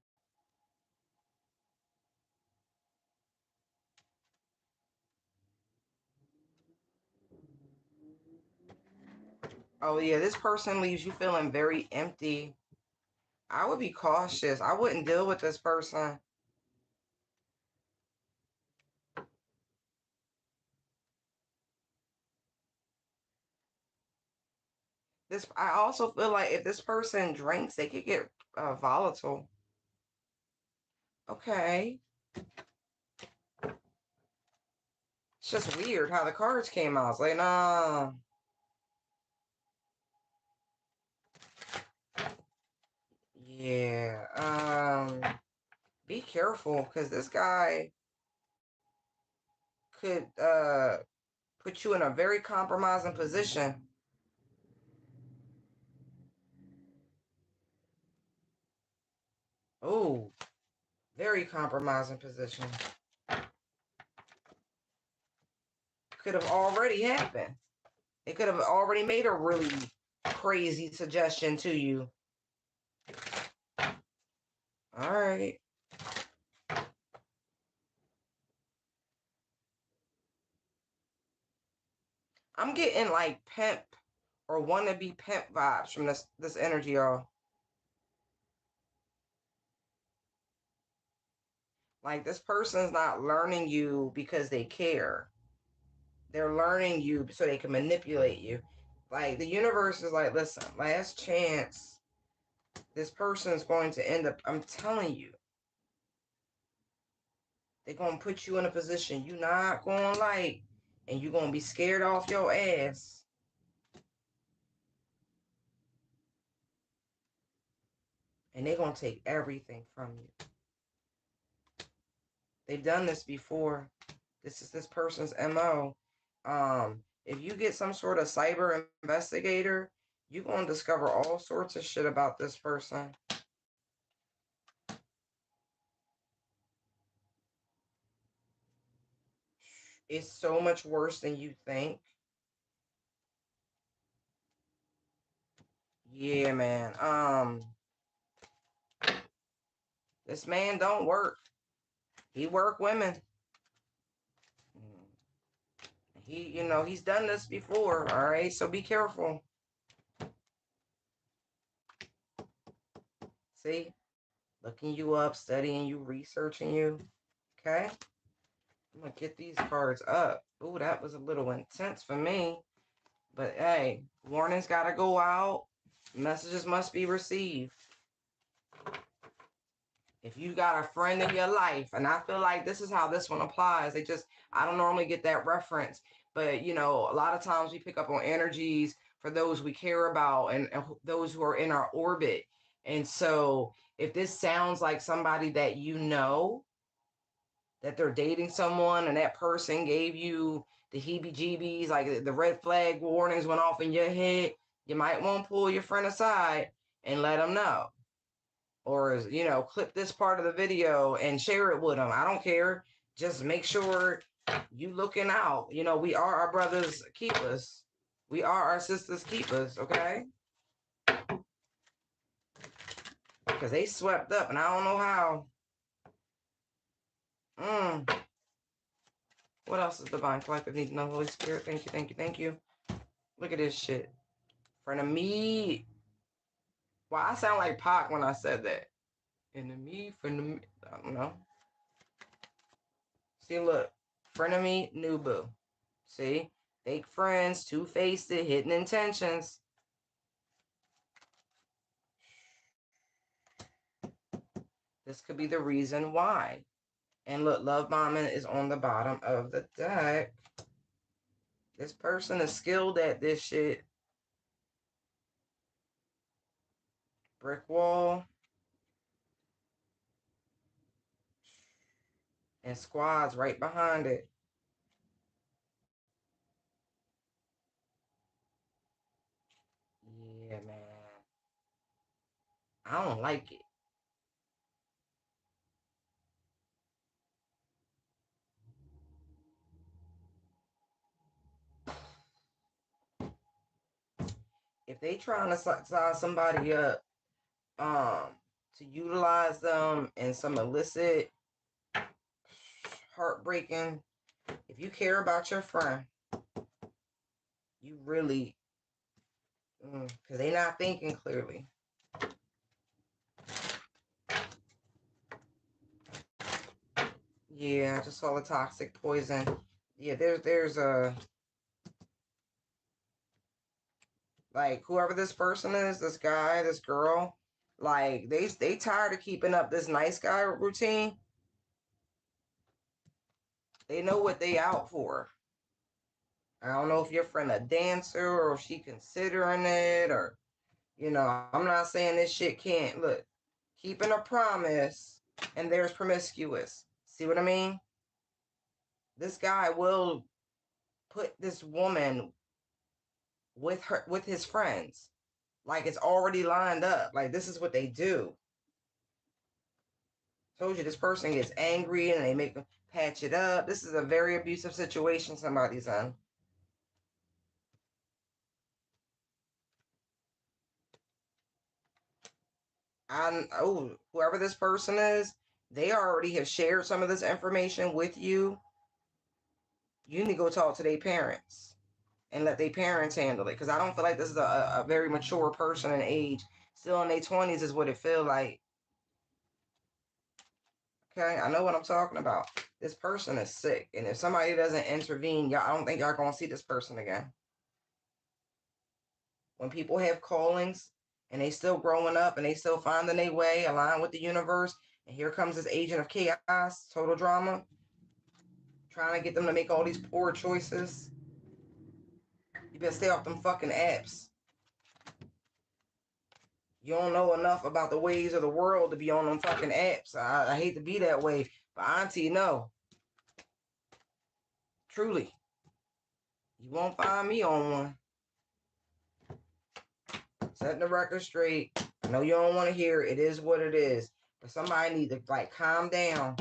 Oh yeah, this person leaves you feeling very empty. I would be cautious. I wouldn't deal with this person. I also feel like if this person drinks, they could get volatile. Okay. It's just weird how the cards came out. It's like, nah. Yeah. Be careful because this guy could put you in a very compromising position. Oh, very compromising position. Could have already happened. It could have already made a really crazy suggestion to you. All right. I'm getting like pimp or wannabe pimp vibes from this energy, y'all. Like this person's not learning you because they care. They're learning you so they can manipulate you. Like the universe is like, listen, last chance. This person's going to end up, I'm telling you, they're going to put you in a position you're not going to like, and you're going to be scared off your ass. And they're going to take everything from you. They've done this before. This is this person's MO. If you get some sort of cyber investigator, you're going to discover all sorts of shit about this person. It's so much worse than you think. Yeah, man. This man don't work. He work women. He's done this before, all right? So be careful. See? Looking you up, studying you, researching you. Okay? I'm going to get these cards up. Ooh, that was a little intense for me. But hey, warnings got to go out. Messages must be received. If you got a friend in your life, and I feel like this is how this one applies. I don't normally get that reference. But, a lot of times we pick up on energies for those we care about and those who are in our orbit. And so if this sounds like somebody that that they're dating someone and that person gave you the heebie-jeebies, like the red flag warnings went off in your head, you might want to pull your friend aside and let them know. Or, clip this part of the video and share it with them. I don't care. Just make sure you looking out. We are our brothers' keepers. We are our sisters' keepers, okay? Because they swept up and I don't know how. What else is divine collective need to know? Holy Spirit, thank you, thank you, thank you. Look at this shit. Frenemy. Well, I sound like Pac when I said that. Enemy, frenemy. I don't know. See, look. Frenemy, new boo. See? Fake friends, two-faced, hidden intentions. This could be the reason why. And look, love bombing is on the bottom of the deck. This person is skilled at this shit. Brick wall. And squads right behind it. Yeah, man. I don't like it. If they trying to size somebody up to utilize them in some illicit, heartbreaking, if you care about your friend, you really, because they not thinking clearly. Yeah, I just saw the toxic poison. Yeah, there's a, like, whoever this person is, this guy, this girl, like they tired of keeping up this nice guy routine. They know what they out for. I don't know if your friend a dancer or if she considering it, or I'm not saying this shit can't look. Keeping a promise and there's promiscuous. See what I mean? This guy will put this woman with his friends. Like it's already lined up. Like this is what they do. Told you this person gets angry and they make them patch it up. This is a very abusive situation somebody's in. Whoever this person is, they already have shared some of this information with you. You need to go talk to their parents and let their parents handle it. Because I don't feel like this is a very mature person in age. Still in their 20s is what it feels like. Okay, I know what I'm talking about. This person is sick. And if somebody doesn't intervene, I don't think y'all going to see this person again. When people have callings and they still growing up and they still finding their way, aligned with the universe, and here comes this agent of chaos, total drama, trying to get them to make all these poor choices. You better stay off them fucking apps. You don't know enough about the ways of the world to be on them fucking apps. I hate to be that way, but auntie, no. Truly. You won't find me on one. Setting the record straight. I know you don't want to hear it. It is what it is. But somebody need to like calm down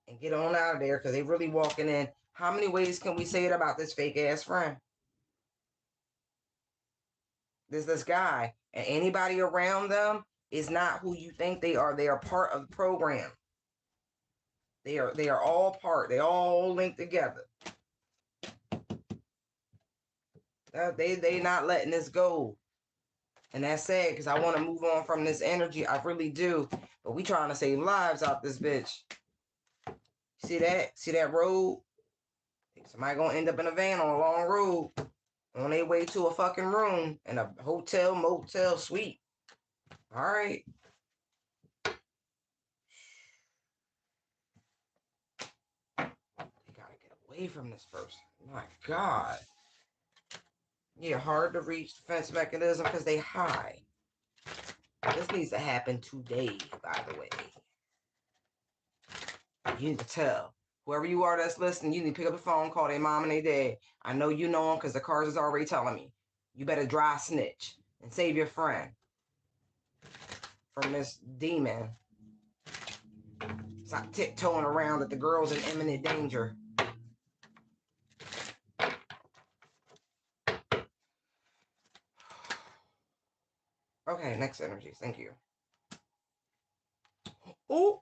and get on out of there because they really walking in. How many ways can we say it about this fake ass friend? This guy and anybody around them is not who you think they are. They are part of the program. They are all part. They all linked together. They not letting this go. And that's sad because I want to move on from this energy. I really do. But we trying to save lives out this bitch. See that? See that road? Somebody gonna end up in a van on a long road on their way to a fucking room in a hotel, motel, suite. All right. They gotta get away from this person. My God. Yeah, hard to reach defense mechanism because they high. This needs to happen today, by the way. You need to tell. Whoever you are that's listening, you need to pick up the phone, call their mom and their dad. I know you know them because the cards is already telling me. You better dry snitch and save your friend from this demon. Stop tiptoeing around that the girl's in imminent danger. Okay, next energies. Thank you. Oh.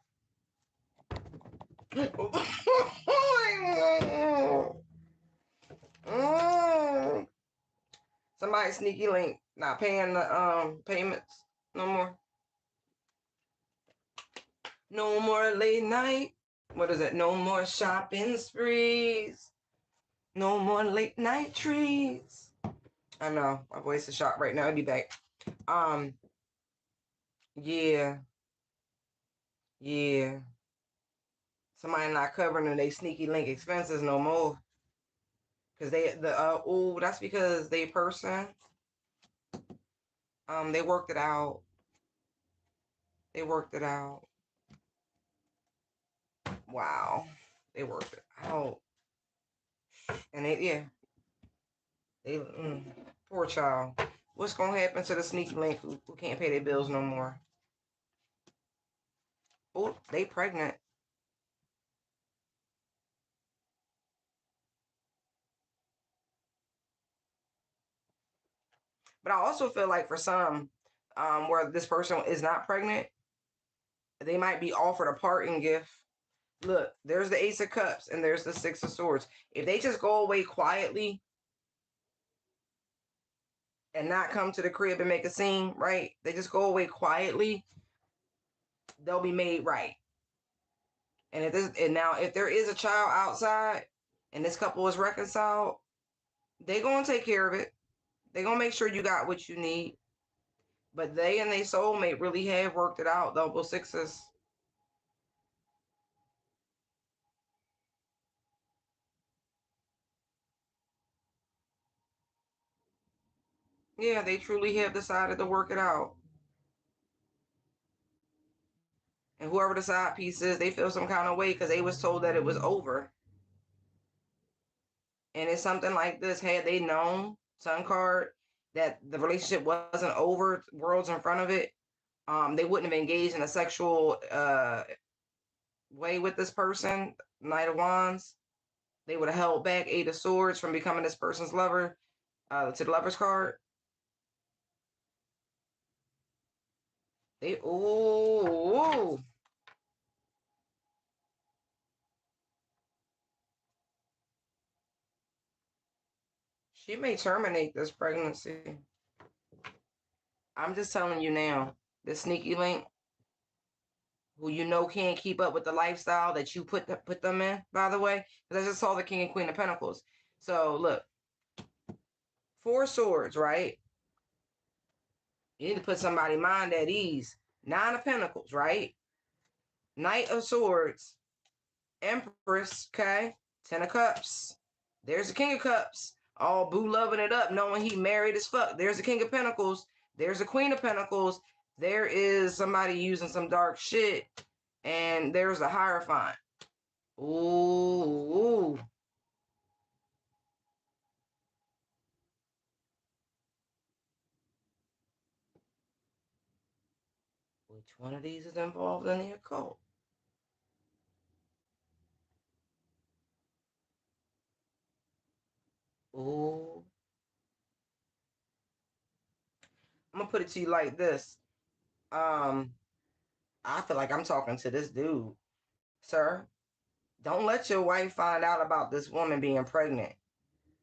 Somebody sneaky link not paying the payments no more. No more late night. What is it? No more shopping sprees. No more late night trees. I know my voice is shot right now. I'll be back. Yeah. Somebody not covering they sneaky link expenses no more. Cause that's because they person. They worked it out. Wow. They worked it out. And they poor child. What's gonna happen to the sneaky link who can't pay their bills no more? Oh, they pregnant. But I also feel like for some, where this person is not pregnant, they might be offered a parting gift. Look, there's the Ace of Cups and there's the Six of Swords. If they just go away quietly and not come to the crib and make a scene, right? They just go away quietly, they'll be made right. And if there is a child outside and this couple is reconciled, they gonna take care of it. They gonna make sure you got what you need. But they and their soulmate really have worked it out. Double sixes. Yeah, they truly have decided to work it out. And whoever the side piece is, they feel some kind of way because they was told that it was over. And it's something like this. Had they known, Sun card, that the relationship wasn't over, worlds in front of it, they wouldn't have engaged in a sexual way with this person, Knight of Wands. They would have held back Eight of Swords from becoming this person's lover to the Lover's card. Ooh. She may terminate this pregnancy. I'm just telling you now, the sneaky link, who you know can't keep up with the lifestyle that you put them in, by the way. Because I just saw the King and Queen of Pentacles. So look, Four Swords, right? You need to put somebody's mind at ease. Nine of Pentacles, right? Knight of Swords, Empress, okay? Ten of Cups. There's the King of Cups. All boo loving it up, knowing he married as fuck. There's the King of Pentacles. There's the Queen of Pentacles. There is somebody using some dark shit. And there's the Hierophant. Ooh. One of these is involved in the occult. Ooh. I'm gonna put it to you like this. Um, I feel like I'm talking to this dude. Sir, don't let your wife find out about this woman being pregnant.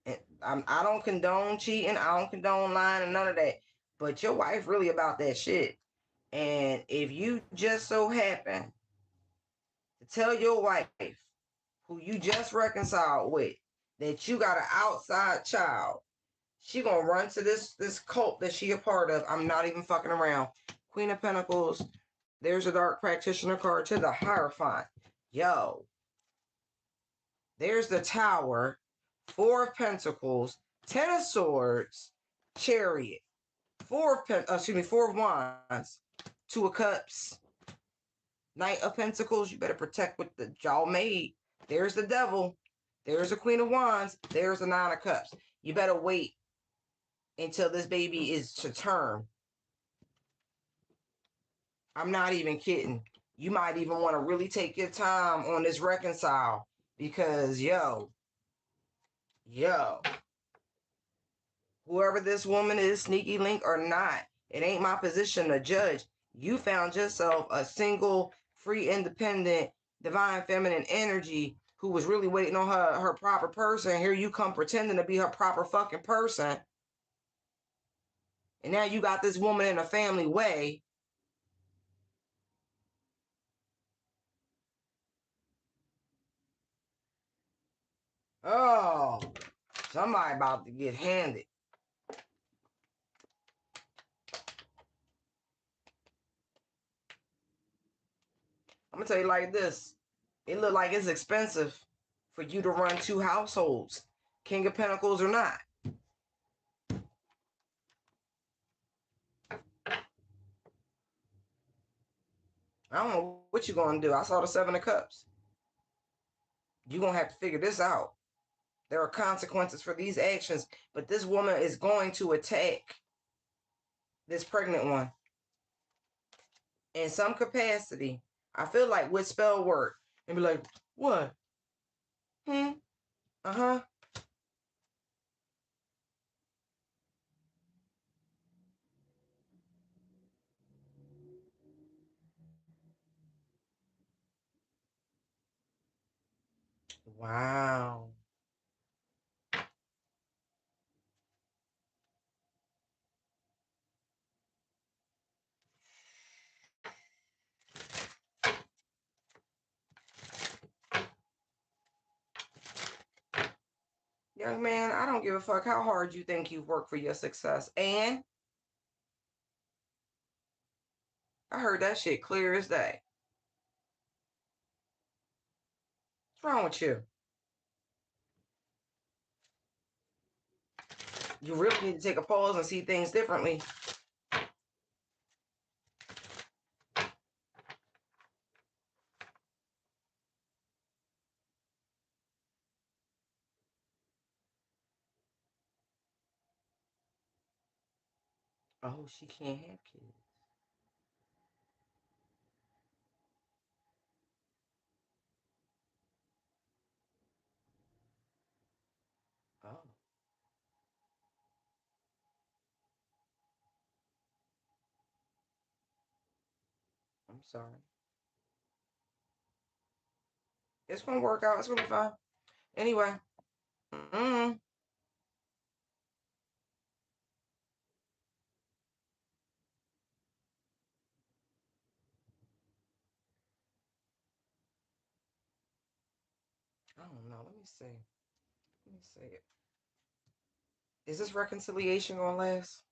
And I don't condone cheating. I don't condone lying and none of that. But your wife really about that shit. And if you just so happen to tell your wife, who you just reconciled with, that you got an outside child, she gonna run to this cult that she a part of. I'm not even fucking around. Queen of Pentacles. There's a dark practitioner card to the Hierophant. Yo, there's the Tower, Four of Pentacles, Ten of Swords, Chariot, Four of Wands, Two of Cups, Knight of Pentacles. You better protect what the y'all made. There's the Devil. There's the Queen of Wands. There's the Nine of Cups. You better wait until this baby is to term. I'm not even kidding. You might even want to really take your time on this reconcile because yo, whoever this woman is, sneaky link or not, it ain't my position to judge. You found yourself a single, free, independent, divine feminine energy who was really waiting on her proper person. Here you come pretending to be her proper fucking person. And now you got this woman in a family way. Oh, somebody about to get handed. I'm gonna tell you like this. It look like it's expensive for you to run two households, King of Pentacles or not. I don't know what you're gonna do. I saw the Seven of Cups. You're gonna have to figure this out. There are consequences for these actions, but this woman is going to attack this pregnant one in some capacity. I feel like with spell work and be like, what? Uh-huh. Wow. Young man, I don't give a fuck how hard you think you've worked for your success. And I heard that shit clear as day. What's wrong with you? You really need to take a pause and see things differently. Oh, she can't have kids. Oh, I'm sorry. It's gonna work out. It's gonna be fine. Anyway. Mm-mm. I don't know. Let me see. Let me see it. Is this reconciliation gonna last?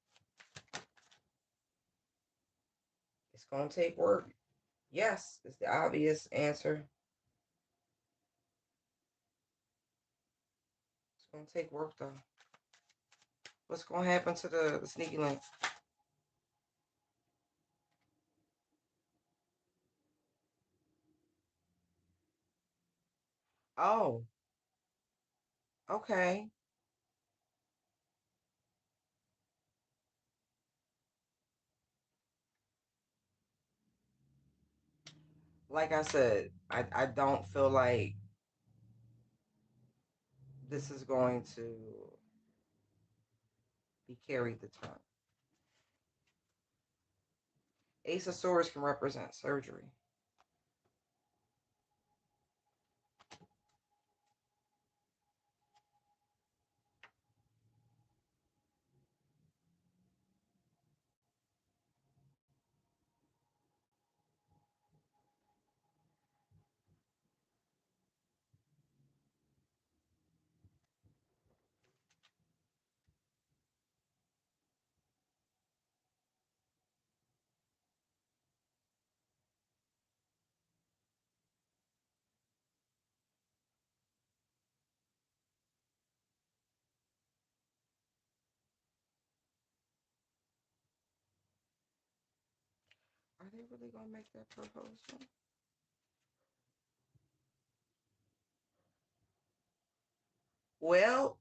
It's gonna take work. Yes, it's the obvious answer. It's gonna take work though. What's gonna happen to the sneaky link? Oh, okay. like I said, I don't feel like this is going to be carried the time. Ace of Swords can represent surgery. Are they really going to make that proposal? Well,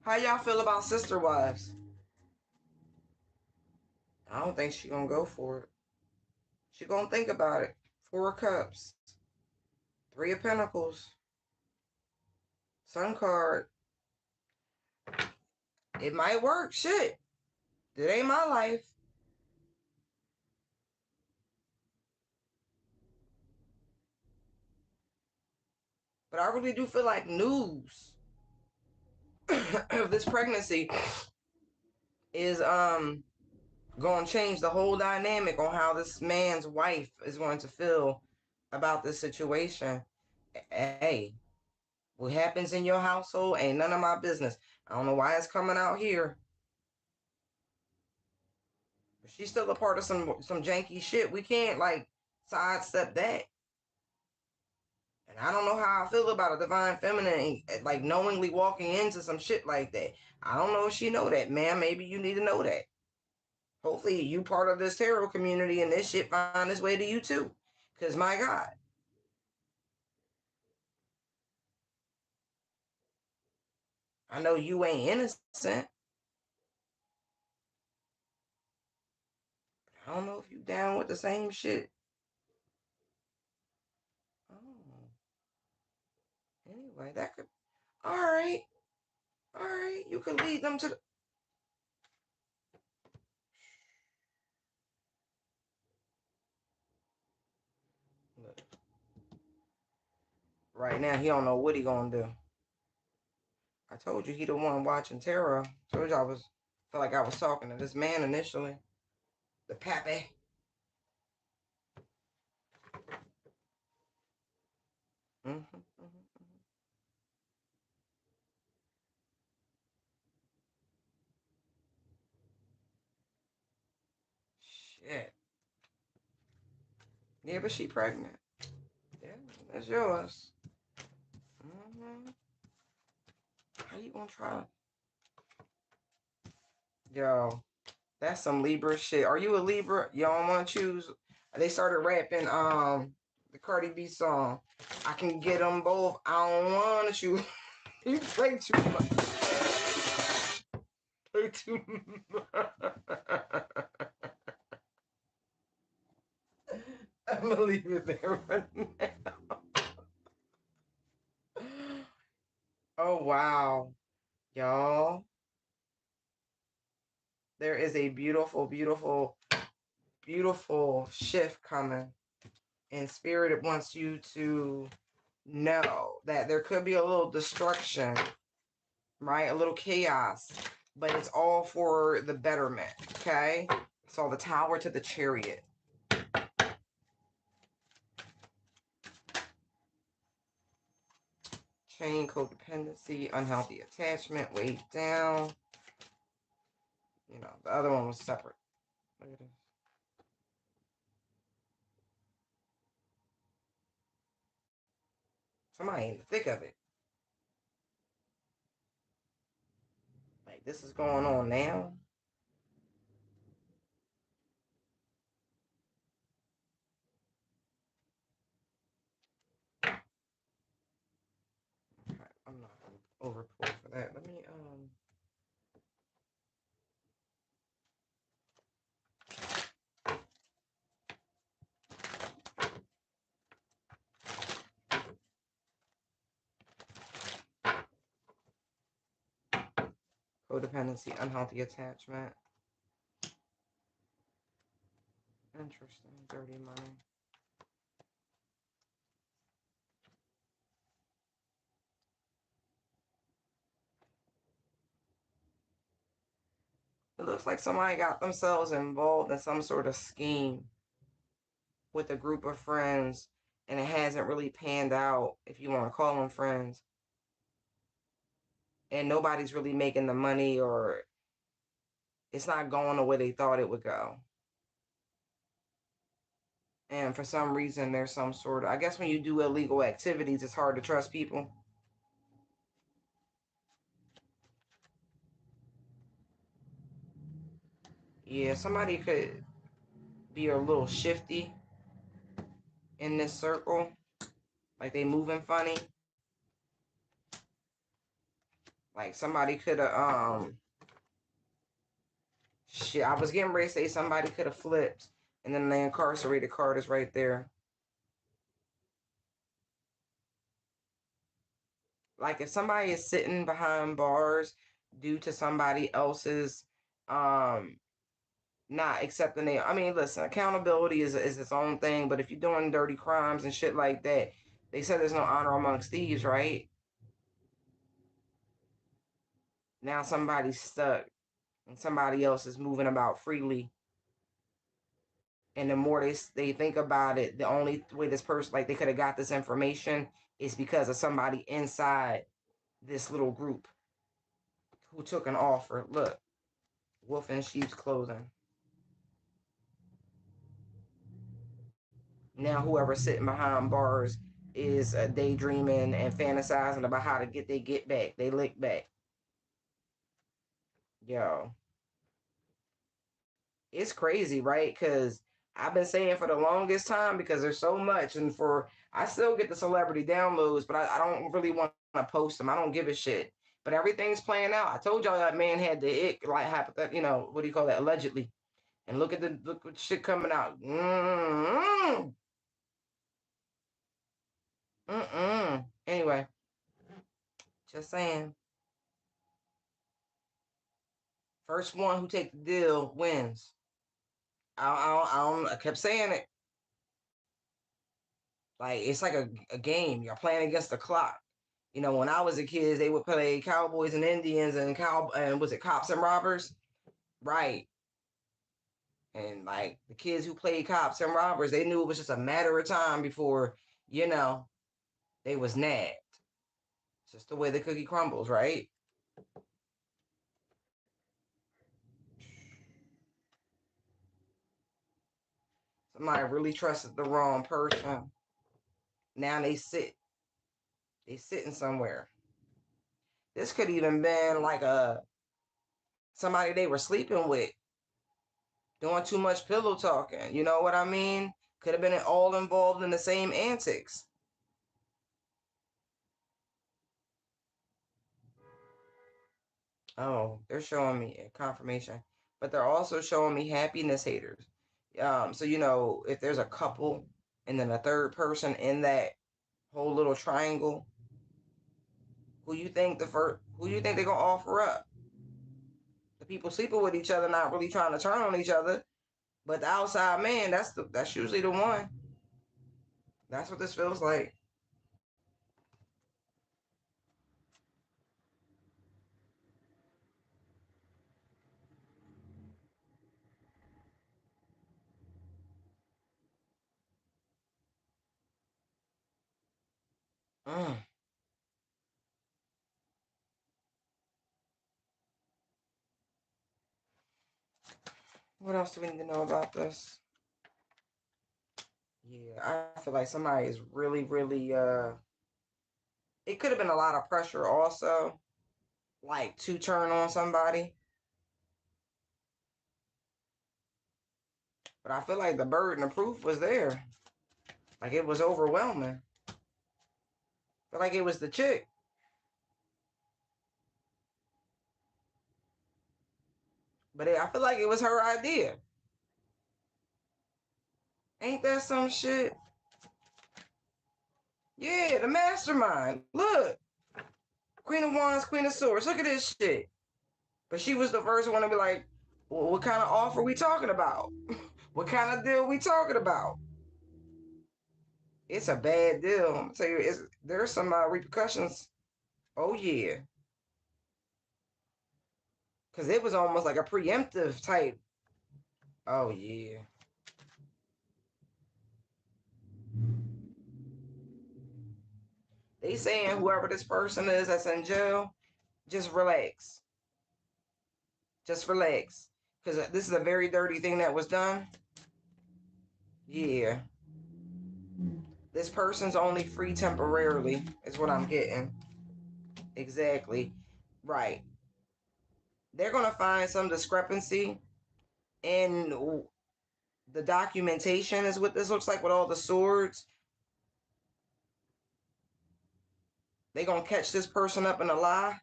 how y'all feel about sister wives? I don't think she gonna go for it. She gonna think about it. Four of Cups, Three of Pentacles, Sun card. It might work. Shit, it ain't my life. But I really do feel like news of this pregnancy is going to change the whole dynamic on how this man's wife is going to feel about this situation. Hey, what happens in your household ain't none of my business. I don't know why it's coming out here. But she's still a part of some janky shit. We can't like sidestep that. And I don't know how I feel about a divine feminine like knowingly walking into some shit like that. I don't know if she know that, man. Maybe you need to know that. Hopefully you part of this tarot community and this shit find its way to you too. Cause my God. I know you ain't innocent. I don't know if you down with the same shit. Oh. Anyway, that could all right. All right. You could lead them to the look. Right now he don't know what he gonna do. I told you he the one watching tarot. Told you I was felt like I was talking to this man initially. The pappy. Mm-hmm. Shit. Yeah, but she pregnant. Yeah, that's yours. Mm-hmm. How you gonna try? Yo, that's some Libra shit. Are you a Libra? Y'all want to choose? They started rapping the Cardi B song. I can get them both. I don't want to choose. You play too much. Play too much. I'm gonna leave it there right now. Oh wow, y'all. There is a beautiful, beautiful, beautiful shift coming. And Spirit wants you to know that there could be a little destruction, right? A little chaos, but it's all for the betterment, okay? So the Tower to the Chariot. Chain codependency, unhealthy attachment, weighed down. You know, the other one was separate. Look at this. Somebody in the thick of it. Like, this is going on now. Okay, I'm not going to overpull. Codependency, unhealthy attachment. Interesting. Dirty money. It looks like somebody got themselves involved in some sort of scheme with a group of friends, and it hasn't really panned out, if you want to call them friends. And nobody's really making the money, or it's not going the way they thought it would go. And for some reason, there's some sort of, I guess when you do illegal activities, it's hard to trust people. Yeah, somebody could be a little shifty in this circle, like they moving funny. Like somebody could have, shit, I was getting ready to say somebody could have flipped, and then the incarcerated card is right there. Like if somebody is sitting behind bars due to somebody else's um not accepting it. I mean, listen, accountability is its own thing, but if you're doing dirty crimes and shit like that, they said there's no honor amongst thieves, right? Now somebody's stuck and somebody else is moving about freely. And the more they think about it, the only way this person, like they could have got this information is because of somebody inside this little group who took an offer. Look, wolf in sheep's clothing. Now whoever's sitting behind bars is daydreaming and fantasizing about how to get they get back, they lick back. Yo, it's crazy, right? Because I've been saying for the longest time, because there's so much, and for I still get the celebrity downloads, but I don't really want to post them. I don't give a shit. But everything's playing out. I told y'all that man had the ick, like what do you call that? Allegedly. And look what shit coming out. Anyway, just saying. First one who take the deal wins. I kept saying it. Like it's like a game. You're playing against the clock. You know, when I was a kid, they would play Cowboys and Indians and was it Cops and Robbers? Right. And like the kids who played Cops and Robbers, they knew it was just a matter of time before, you know, they was nabbed. It's just the way the cookie crumbles, right? Somebody really trusted the wrong person. Now they sitting somewhere. This could even been like a somebody they were sleeping with, doing too much pillow talking. You know what I mean? Could have been all involved in the same antics. Oh, they're showing me a confirmation, but they're also showing me happiness haters. So you know, if there's a couple and then a third person in that whole little triangle, who you think they're gonna offer up? The people sleeping with each other, not really trying to turn on each other, but the outside man, that's usually the one. That's what this feels like. Mm. What else do we need to know about this? Yeah, I feel like somebody is really, really it could have been a lot of pressure also, like to turn on somebody. But I feel like the burden of proof was there. Like it was overwhelming. I feel like it was the chick. I feel like it was her idea. Ain't that some shit? Yeah, the mastermind. Look. Queen of Wands, Queen of Swords. Look at this shit. But she was the first one to be like, well, what kind of offer we talking about? What kind of deal we talking about? It's a bad deal. I'm gonna tell you, there's some repercussions. Oh yeah, because it was almost like a preemptive type. Oh yeah. They saying whoever this person is that's in jail, just relax. Just relax. Because this is a very dirty thing that was done. Yeah. This person's only free temporarily, is what I'm getting. Exactly. Right. They're going to find some discrepancy in the documentation, is what this looks like with all the swords. They're going to catch this person up in a lie.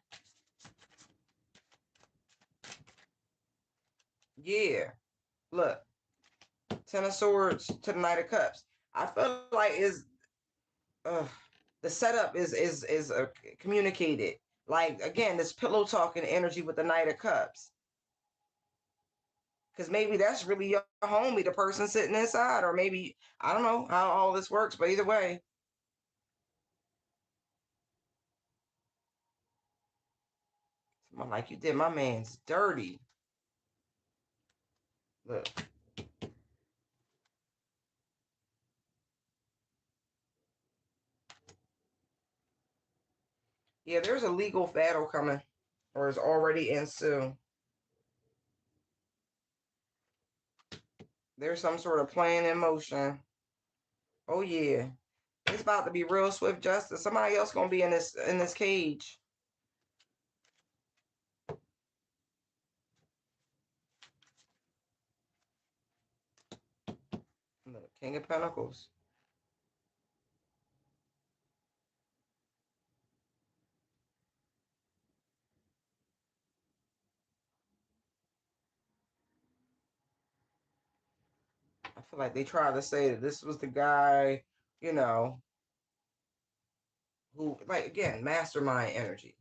Yeah. Look. Ten of Swords to the Knight of Cups. I feel like the setup is communicated. Like again, this pillow talking energy with the Knight of Cups. Because maybe that's really your homie, the person sitting inside, or maybe I don't know how all this works, but either way, someone like you did my man's dirty. Look. Yeah, there's a legal battle coming, or is already ensuing. There's some sort of plan in motion. Oh yeah. It's about to be real swift justice. Somebody else gonna be in this cage. Look, King of Pentacles. I feel like they tried to say that this was the guy, you know, who, like, again, mastermind energy.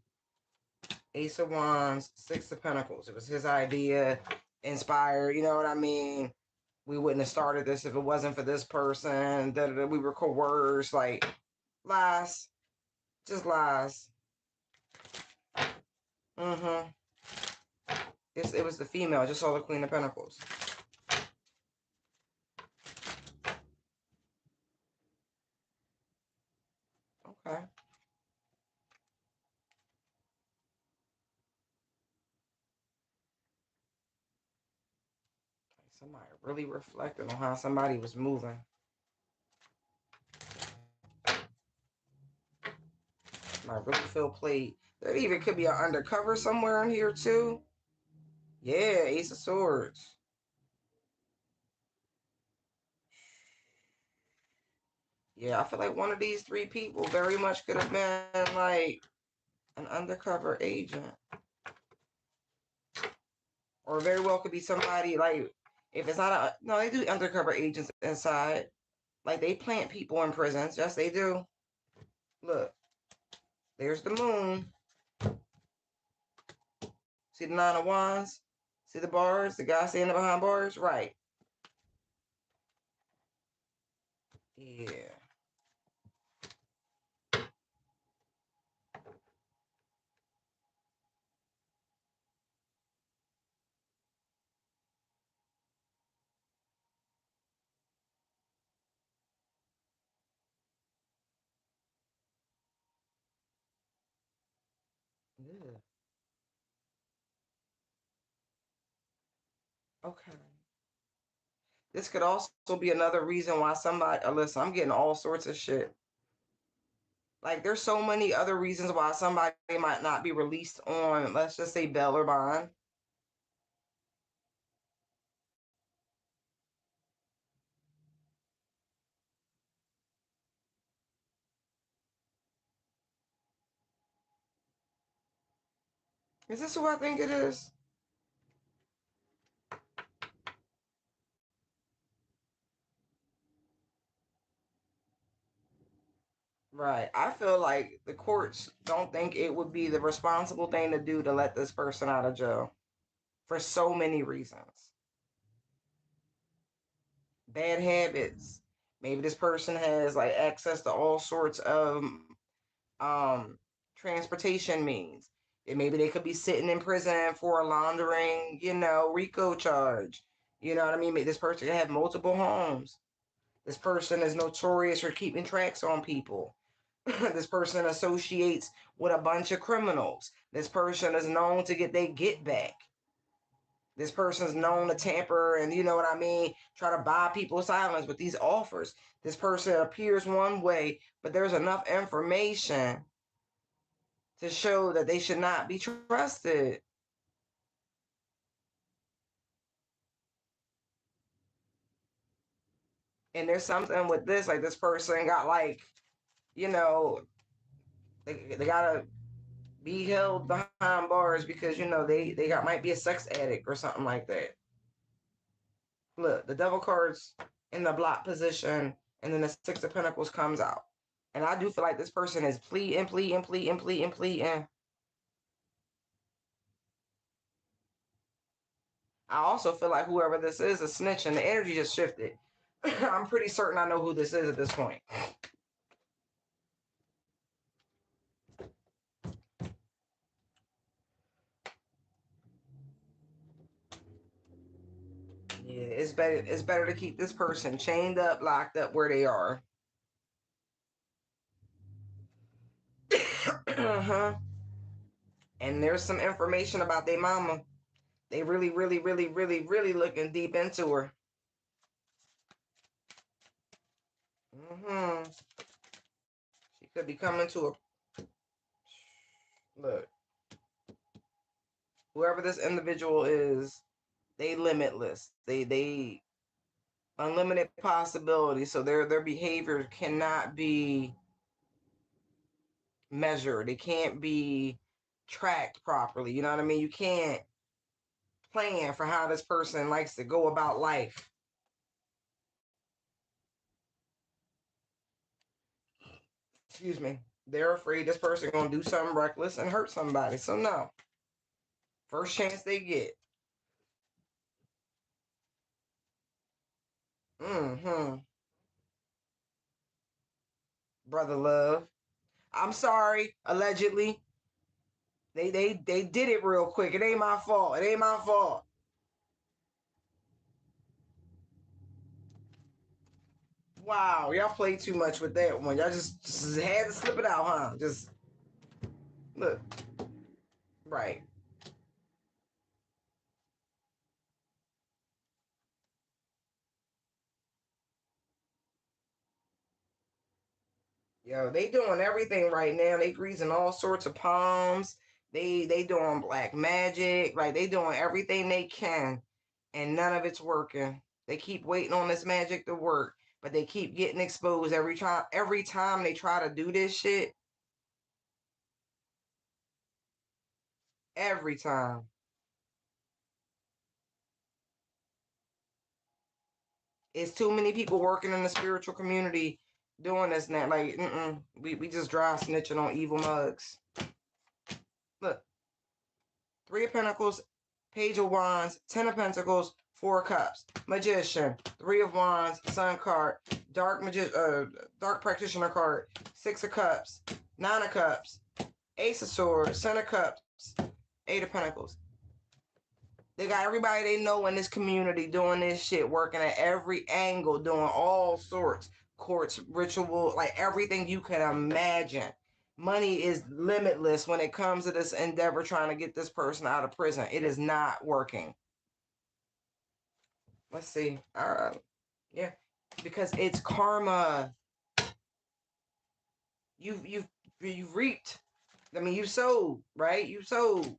Ace of Wands, Six of Pentacles. It was his idea, inspired, you know what I mean? We wouldn't have started this if it wasn't for this person. We were coerced, like, lies. Just lies. Mm-hmm. It was the female. I just saw the Queen of Pentacles. Okay. Somebody really reflected on how somebody was moving. I really feel played. There even could be an undercover somewhere in here too. Yeah, Ace of Swords. Yeah, I feel like one of these three people very much could have been like an undercover agent. Or very well could be somebody like, if it's not no, they do undercover agents inside. Like they plant people in prisons. Yes, they do. Look, there's the moon. See the Nine of Wands? See the bars? The guy standing behind bars? Right. Yeah. Yeah. Okay. This could also be another reason why somebody, listen, I'm getting all sorts of shit. Like, there's so many other reasons why somebody might not be released on, let's just say, bail or bond. Is this who I think it is? Right. I feel like the courts don't think it would be the responsible thing to do to let this person out of jail for so many reasons. Bad habits. Maybe this person has like access to all sorts of um transportation means. And maybe they could be sitting in prison for a laundering, RICO charge. You know what I mean? Maybe this person could have multiple homes. This person is notorious for keeping tracks on people. This person associates with a bunch of criminals. This person is known to get their get back. This person is known to tamper and, you know what I mean, try to buy people's silence with these offers. This person appears one way, but there's enough information to show that they should not be trusted. And there's something with this, like this person got like, you know, they gotta be held behind bars because they got might be a sex addict or something like that. Look, the devil cards in the block position, and then the six of pentacles comes out. And I do feel like this person is pleading, pleading, pleading, pleading, pleading. I also feel like whoever this is snitching. The energy just shifted. I'm pretty certain I know who this is at this point. Yeah, it's better to keep this person chained up, locked up where they are. Uh-huh. And there's some information about their mama. They really, really, really, really, really looking deep into her. Mm-hmm. She could be coming to a look. Whoever this individual is, they limitless. They unlimited possibilities. So their behavior cannot be measured. It can't be tracked properly. You know what I mean? You can't plan for how this person likes to go about life. Excuse me. They're afraid this person gonna do something reckless and hurt somebody. So no. First chance they get. Mm-hmm. Brother love. I'm sorry, allegedly. They did it real quick. It ain't my fault. It ain't my fault. Wow, y'all played too much with that one. Y'all just had to slip it out, huh? Just look. Right. Yo, they doing everything right now. They greasing all sorts of palms. They doing black magic. Like they doing everything they can, and none of it's working. They keep waiting on this magic to work, but they keep getting exposed every time. Every time they try to do this shit, every time. It's too many people working in the spiritual community doing this now. Like, we just dry snitching on evil mugs. Look, Three of Pentacles, Page of Wands, Ten of Pentacles, Four of Cups, Magician, Three of Wands, Sun card, Dark Practitioner card, Six of Cups, Nine of Cups, Ace of Swords, Ten of Cups, Eight of Pentacles. They got everybody they know in this community doing this shit, working at every angle, doing all sorts, courts, ritual, like everything you can imagine. Money is limitless when it comes to this endeavor trying to get this person out of prison. It is not working. Let's see. Yeah, because it's karma. You've reaped. I mean, you sowed, right? You sowed.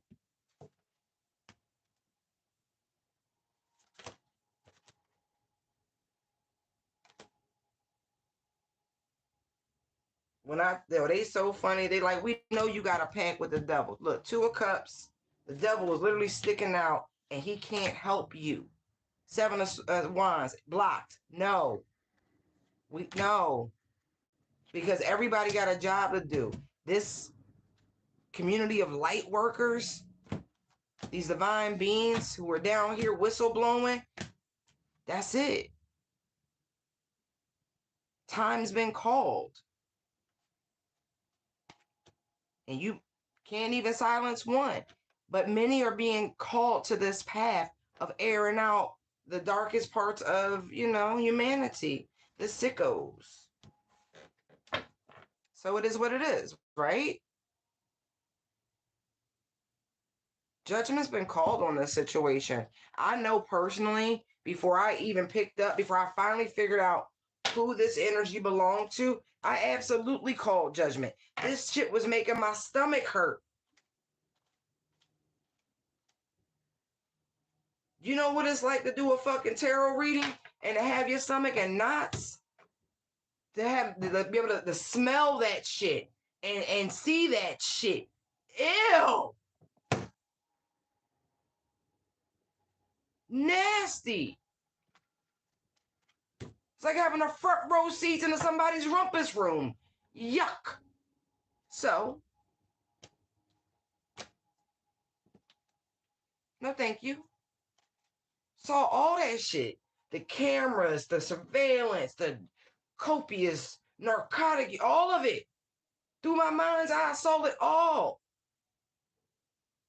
They so funny. They like, we know you got a pact with the devil. Look, Two of Cups. The devil is literally sticking out, and he can't help you. Seven of Wands blocked. No, we no. because everybody got a job to do. This community of light workers, these divine beings who are down here whistleblowing, that's it. Time's been called. And you can't even silence one. But many are being called to this path of airing out the darkest parts of, humanity, the sickos. So it is what it is, right? Judgment's been called on this situation. I know personally, before I finally figured out who this energy belonged to, I absolutely called judgment. This shit was making my stomach hurt. You know what it's like to do a fucking tarot reading and to have your stomach in knots? To be able to smell that shit and see that shit. Ew! Nasty. It's like having a front row seat into somebody's rumpus room. Yuck. So, no thank you. Saw all that shit. The cameras, the surveillance, the copious narcotic, all of it. Through my mind's eye, I saw it all.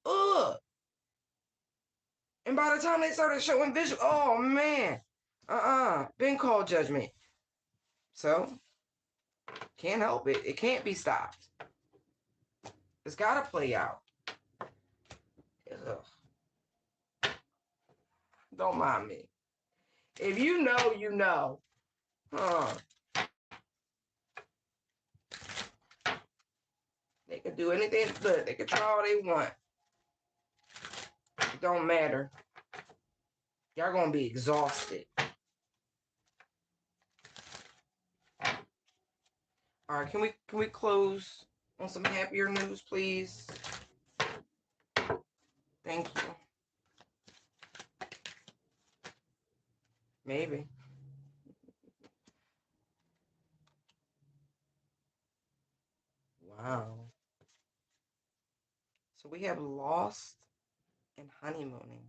Ugh. And by the time they started showing visual, oh man. Been called judgment. So, can't help it. It can't be stopped. It's gotta play out. Ugh. Don't mind me. If you know, you know. They can do anything. Look, they can try all they want. It don't matter. Y'all gonna be exhausted. All right, can we close on some happier news, please? Thank you. Maybe. Wow. So we have lost and honeymooning.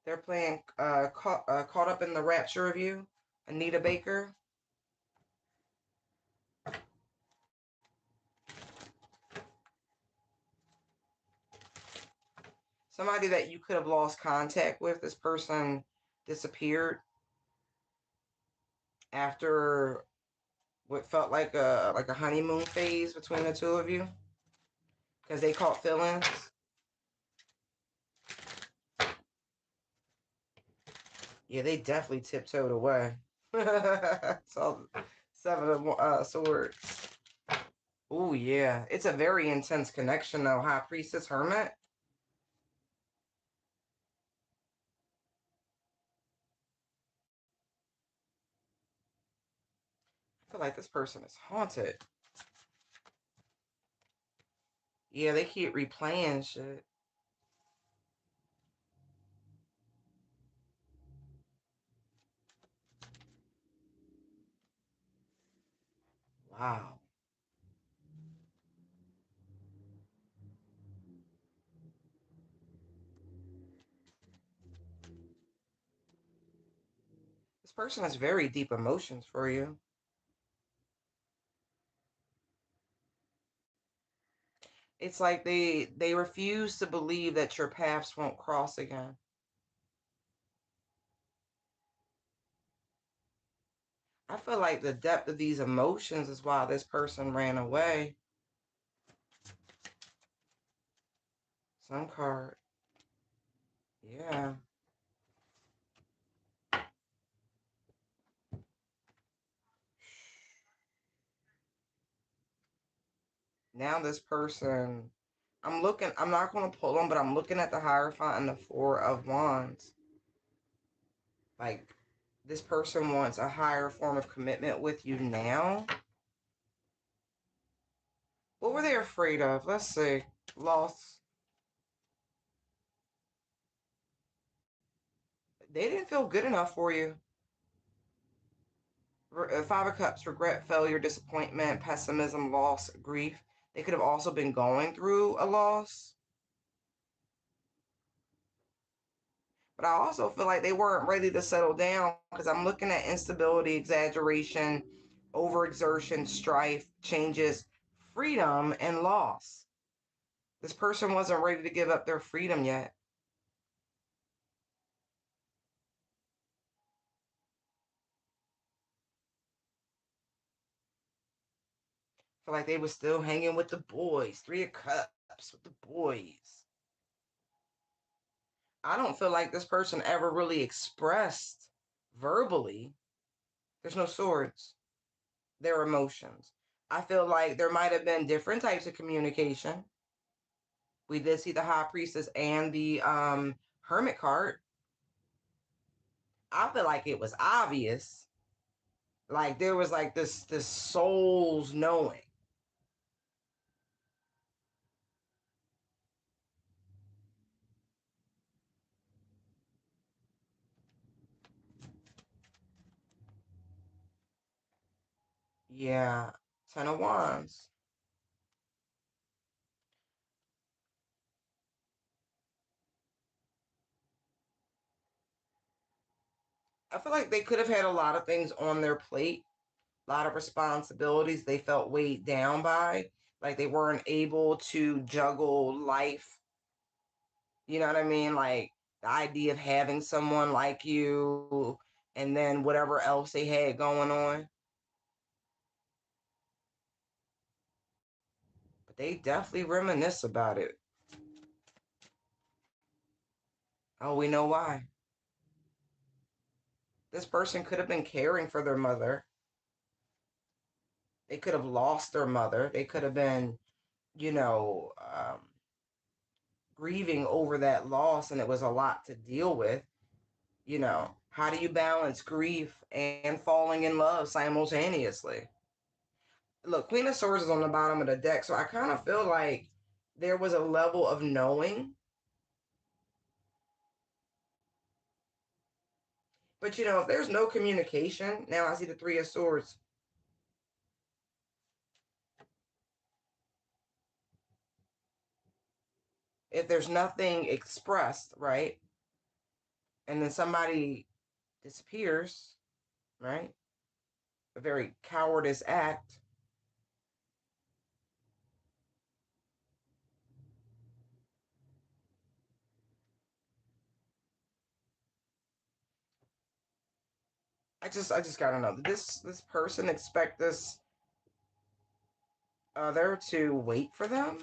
They're playing caught up in the rapture of you, Anita Baker. Somebody that you could have lost contact with. This person disappeared after what felt like a honeymoon phase between the two of you, because they caught feelings. Yeah, they definitely tiptoed away. So 7 of swords. Oh yeah, it's a very intense connection though. High Priestess, Hermit. I feel like this person is haunted. Yeah, they keep replaying shit. Wow. This person has very deep emotions for you. It's like they refuse to believe that your paths won't cross again. I feel like the depth of these emotions is why this person ran away. Some card. Yeah. Now this person, I'm not going to pull them, but I'm looking at the Hierophant and the Four of Wands. Like, this person wants a higher form of commitment with you now. What were they afraid of? Let's see. Loss. They didn't feel good enough for you. Five of Cups, regret, failure, disappointment, pessimism, loss, grief. They could have also been going through a loss. But I also feel like they weren't ready to settle down because I'm looking at instability, exaggeration, overexertion, strife, changes, freedom, and loss. This person wasn't ready to give up their freedom yet. I feel like they were still hanging with the boys. Three of Cups with the boys. I don't feel like this person ever really expressed verbally. There's no swords. Their emotions. I feel like there might have been different types of communication. We did see the High Priestess and the Hermit card. I feel like it was obvious. Like there was like this soul's knowing. Yeah. Ten of Wands. I feel like they could have had a lot of things on their plate, a lot of responsibilities they felt weighed down by. Like they weren't able to juggle life. You know what I mean? Like the idea of having someone like you and then whatever else they had going on. But they definitely reminisce about it. Oh, we know why. This person could have been caring for their mother. They could have lost their mother. They could have been, you know, grieving over that loss, and it was a lot to deal with. How do you balance grief and falling in love simultaneously? Look, Queen of Swords is on the bottom of the deck, so I kind of feel like there was a level of knowing. But if there's no communication, now I see the Three of Swords. If there's nothing expressed, right, and then somebody disappears, right, a very cowardice act. I just gotta know. Did this person expect this other to wait for them?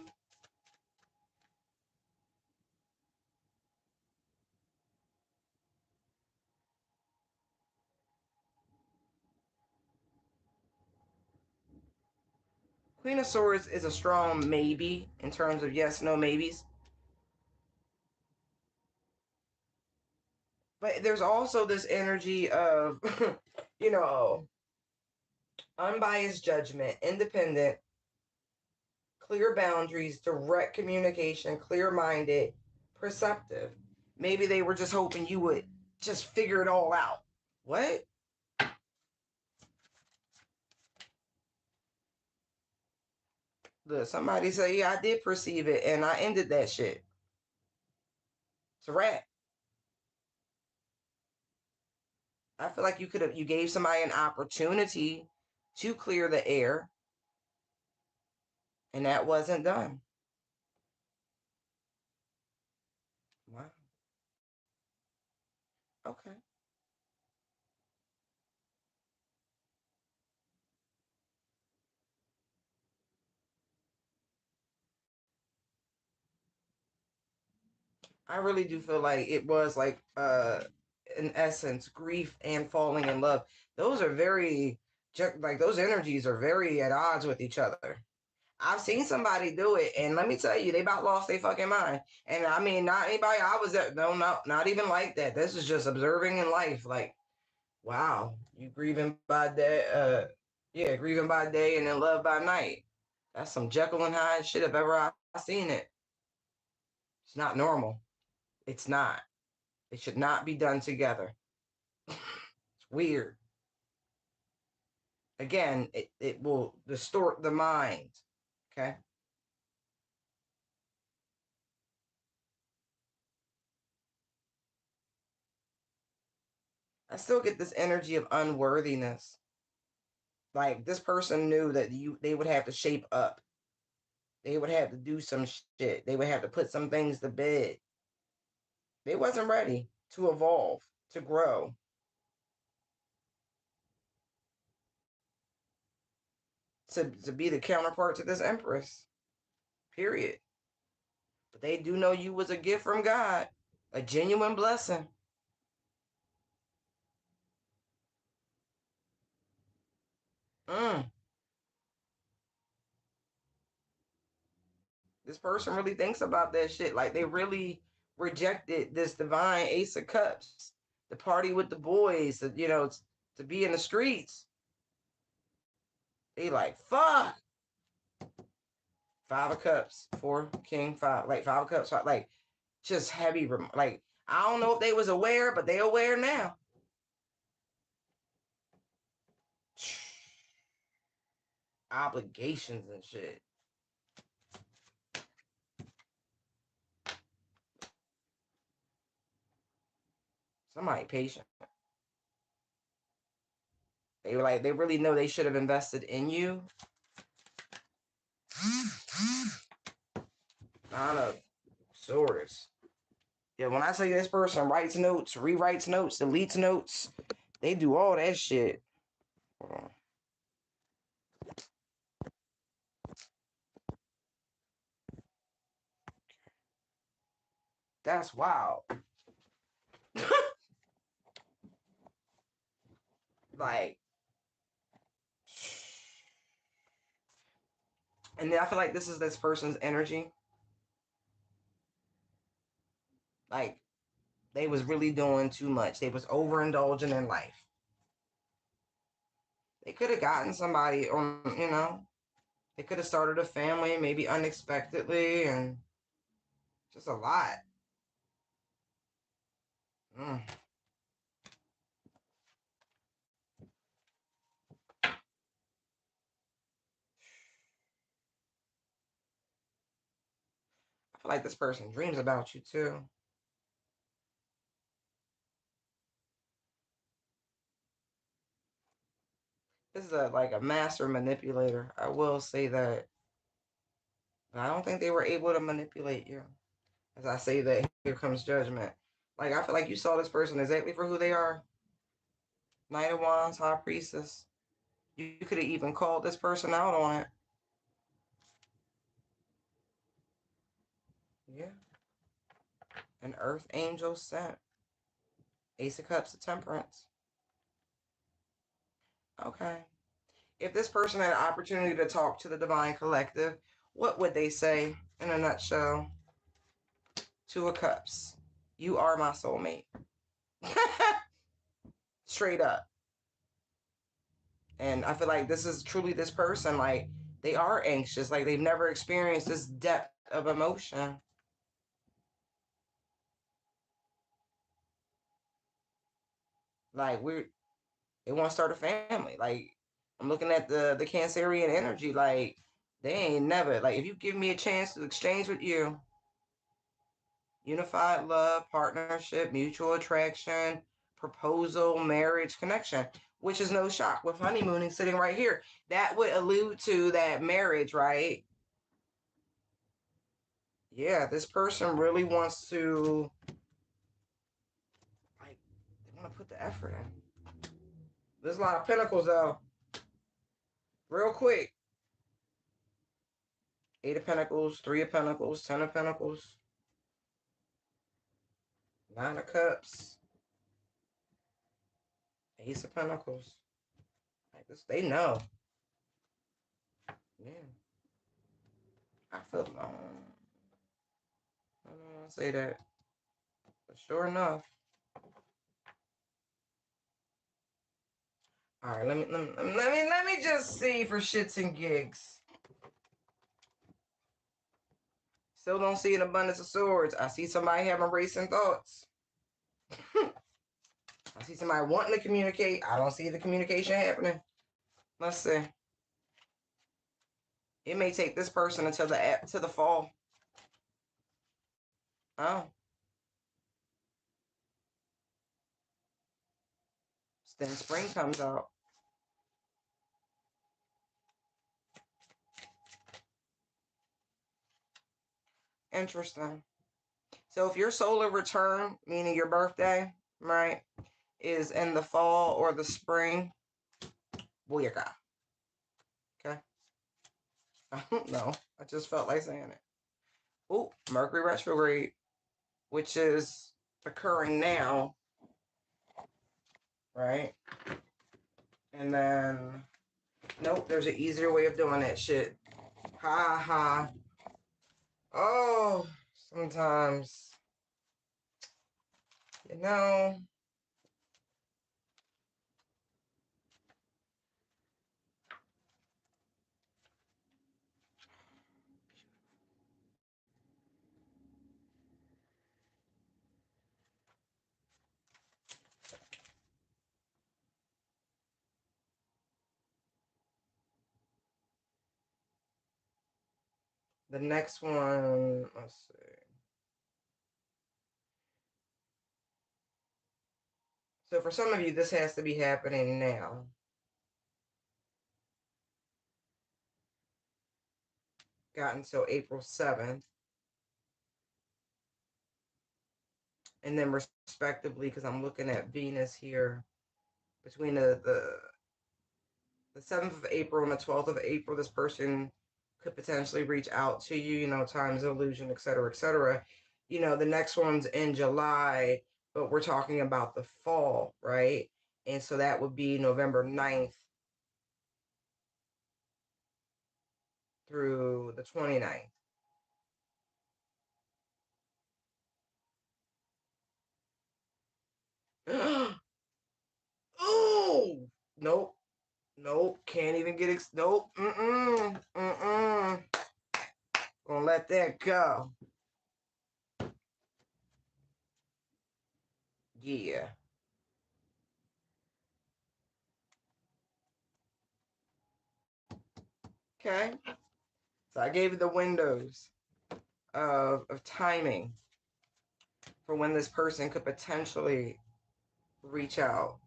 Queen of Swords is a strong maybe in terms of yes, no, maybes. But there's also this energy of, you know, unbiased judgment, independent, clear boundaries, direct communication, clear minded, perceptive. Maybe they were just hoping you would just figure it all out. What? Look, somebody say, yeah, I did perceive it and I ended that shit. It's a wrap. I feel like you gave somebody an opportunity to clear the air and that wasn't done. Wow. Okay. I really do feel like it was like in essence grief and falling in love. Those are very like those energies are very at odds with each other. I've seen somebody do it, and let me tell you, they about lost their fucking mind. And I mean, not anybody I was at, no, no, not even like that. This is just observing in life. Like, wow, you grieving by day, yeah, grieving by day and then love by night. That's some Jekyll and Hyde shit if ever I seen it. It's not normal. It's not. They should not be done together. It's weird. Again, it will distort the mind. Okay. I still get this energy of unworthiness. Like this person knew that they would have to shape up. They would have to do some shit. They would have to put some things to bed. They wasn't ready to evolve, to grow, to be the counterpart to this empress. Period. But they do know you was a gift from God, a genuine blessing. Mm, this person really thinks about that shit. Like they really rejected this divine Ace of Cups, the party with the boys, to be in the streets. They like, fuck. Five of Cups, four, King, five, like Five of Cups, like just heavy. Like I don't know if they was aware, but they aware now. Obligations and shit. Somebody patient. They were like, they really know they should have invested in you. Nine of Swords. Yeah, when I say this person writes notes, rewrites notes, deletes notes, they do all that shit. Hold on. That's wild. Like, and then I feel like this is this person's energy. Like, they was really doing too much. They was overindulging in life. They could have gotten somebody on. They could have started a family, maybe unexpectedly, and just a lot. Mm. I feel like this person dreams about you too. This is like a master manipulator. I will say that. But I don't think they were able to manipulate you. As I say that, here comes judgment. Like I feel like you saw this person exactly for who they are. Knight of Wands, High Priestess. You could have even called this person out on it. Yeah. An Earth Angel sent. Ace of Cups of Temperance. Okay. If this person had an opportunity to talk to the Divine Collective, what would they say in a nutshell? Two of Cups. You are my soulmate. Straight up. And I feel like this is truly this person. Like they are anxious. Like they've never experienced this depth of emotion. Like they want to start a family. Like I'm looking at the Cancerian energy. Like they ain't never like if you give me a chance to exchange with you, unified love, partnership, mutual attraction, proposal, marriage, connection, which is no shock with honeymooning sitting right here. That would allude to that marriage, right? Yeah, this person really wants to like they want to put the effort in. There's a lot of pentacles though. Real quick. Eight of Pentacles, Three of Pentacles, Ten of Pentacles, Nine of Cups, Ace of Pentacles. Like this, they know. Yeah, I feel. I don't want to say that, but sure enough. All right, let me just see for shits and gigs. Still don't see an abundance of swords. I see somebody having racing thoughts. I see somebody wanting to communicate. I don't see the communication happening. Let's see. It may take this person until the fall. Oh. Then spring comes out. Interesting. So if your solar return, meaning your birthday, right, is in the fall or the spring, booyaka. Okay. I don't know. I just felt like saying it. Oh, Mercury retrograde, which is occurring now, right? And then, nope, there's an easier way of doing that shit. Ha ha. Oh, sometimes, you know. The next one, let's see. So for some of you, this has to be happening now. Got until April 7th. And then respectively, because I'm looking at Venus here, between the 7th of April and the 12th of April, this person could potentially reach out to you, time's illusion, et cetera, et cetera. The next one's in July, but we're talking about the fall, right? And so that would be November 9th through the 29th. Oh, nope. Nope. Can't even get nope. Mm-mm. Gonna let that go. Yeah. Okay. So I gave you the windows of timing for when this person could potentially reach out.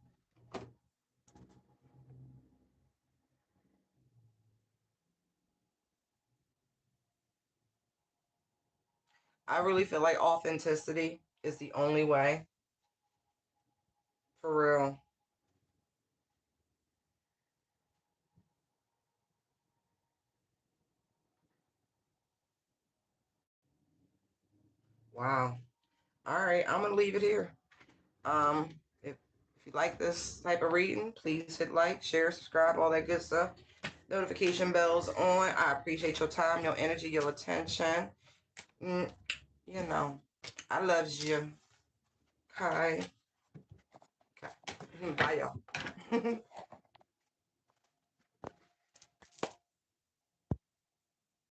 I really feel like authenticity is the only way. For real. Wow. All right, I'm gonna leave it here. If you like this type of reading, please hit like, share, subscribe, all that good stuff. Notification bells on. I appreciate your time, your energy, your attention. Mm, I loves you. Okay. Okay. Bye, y'all.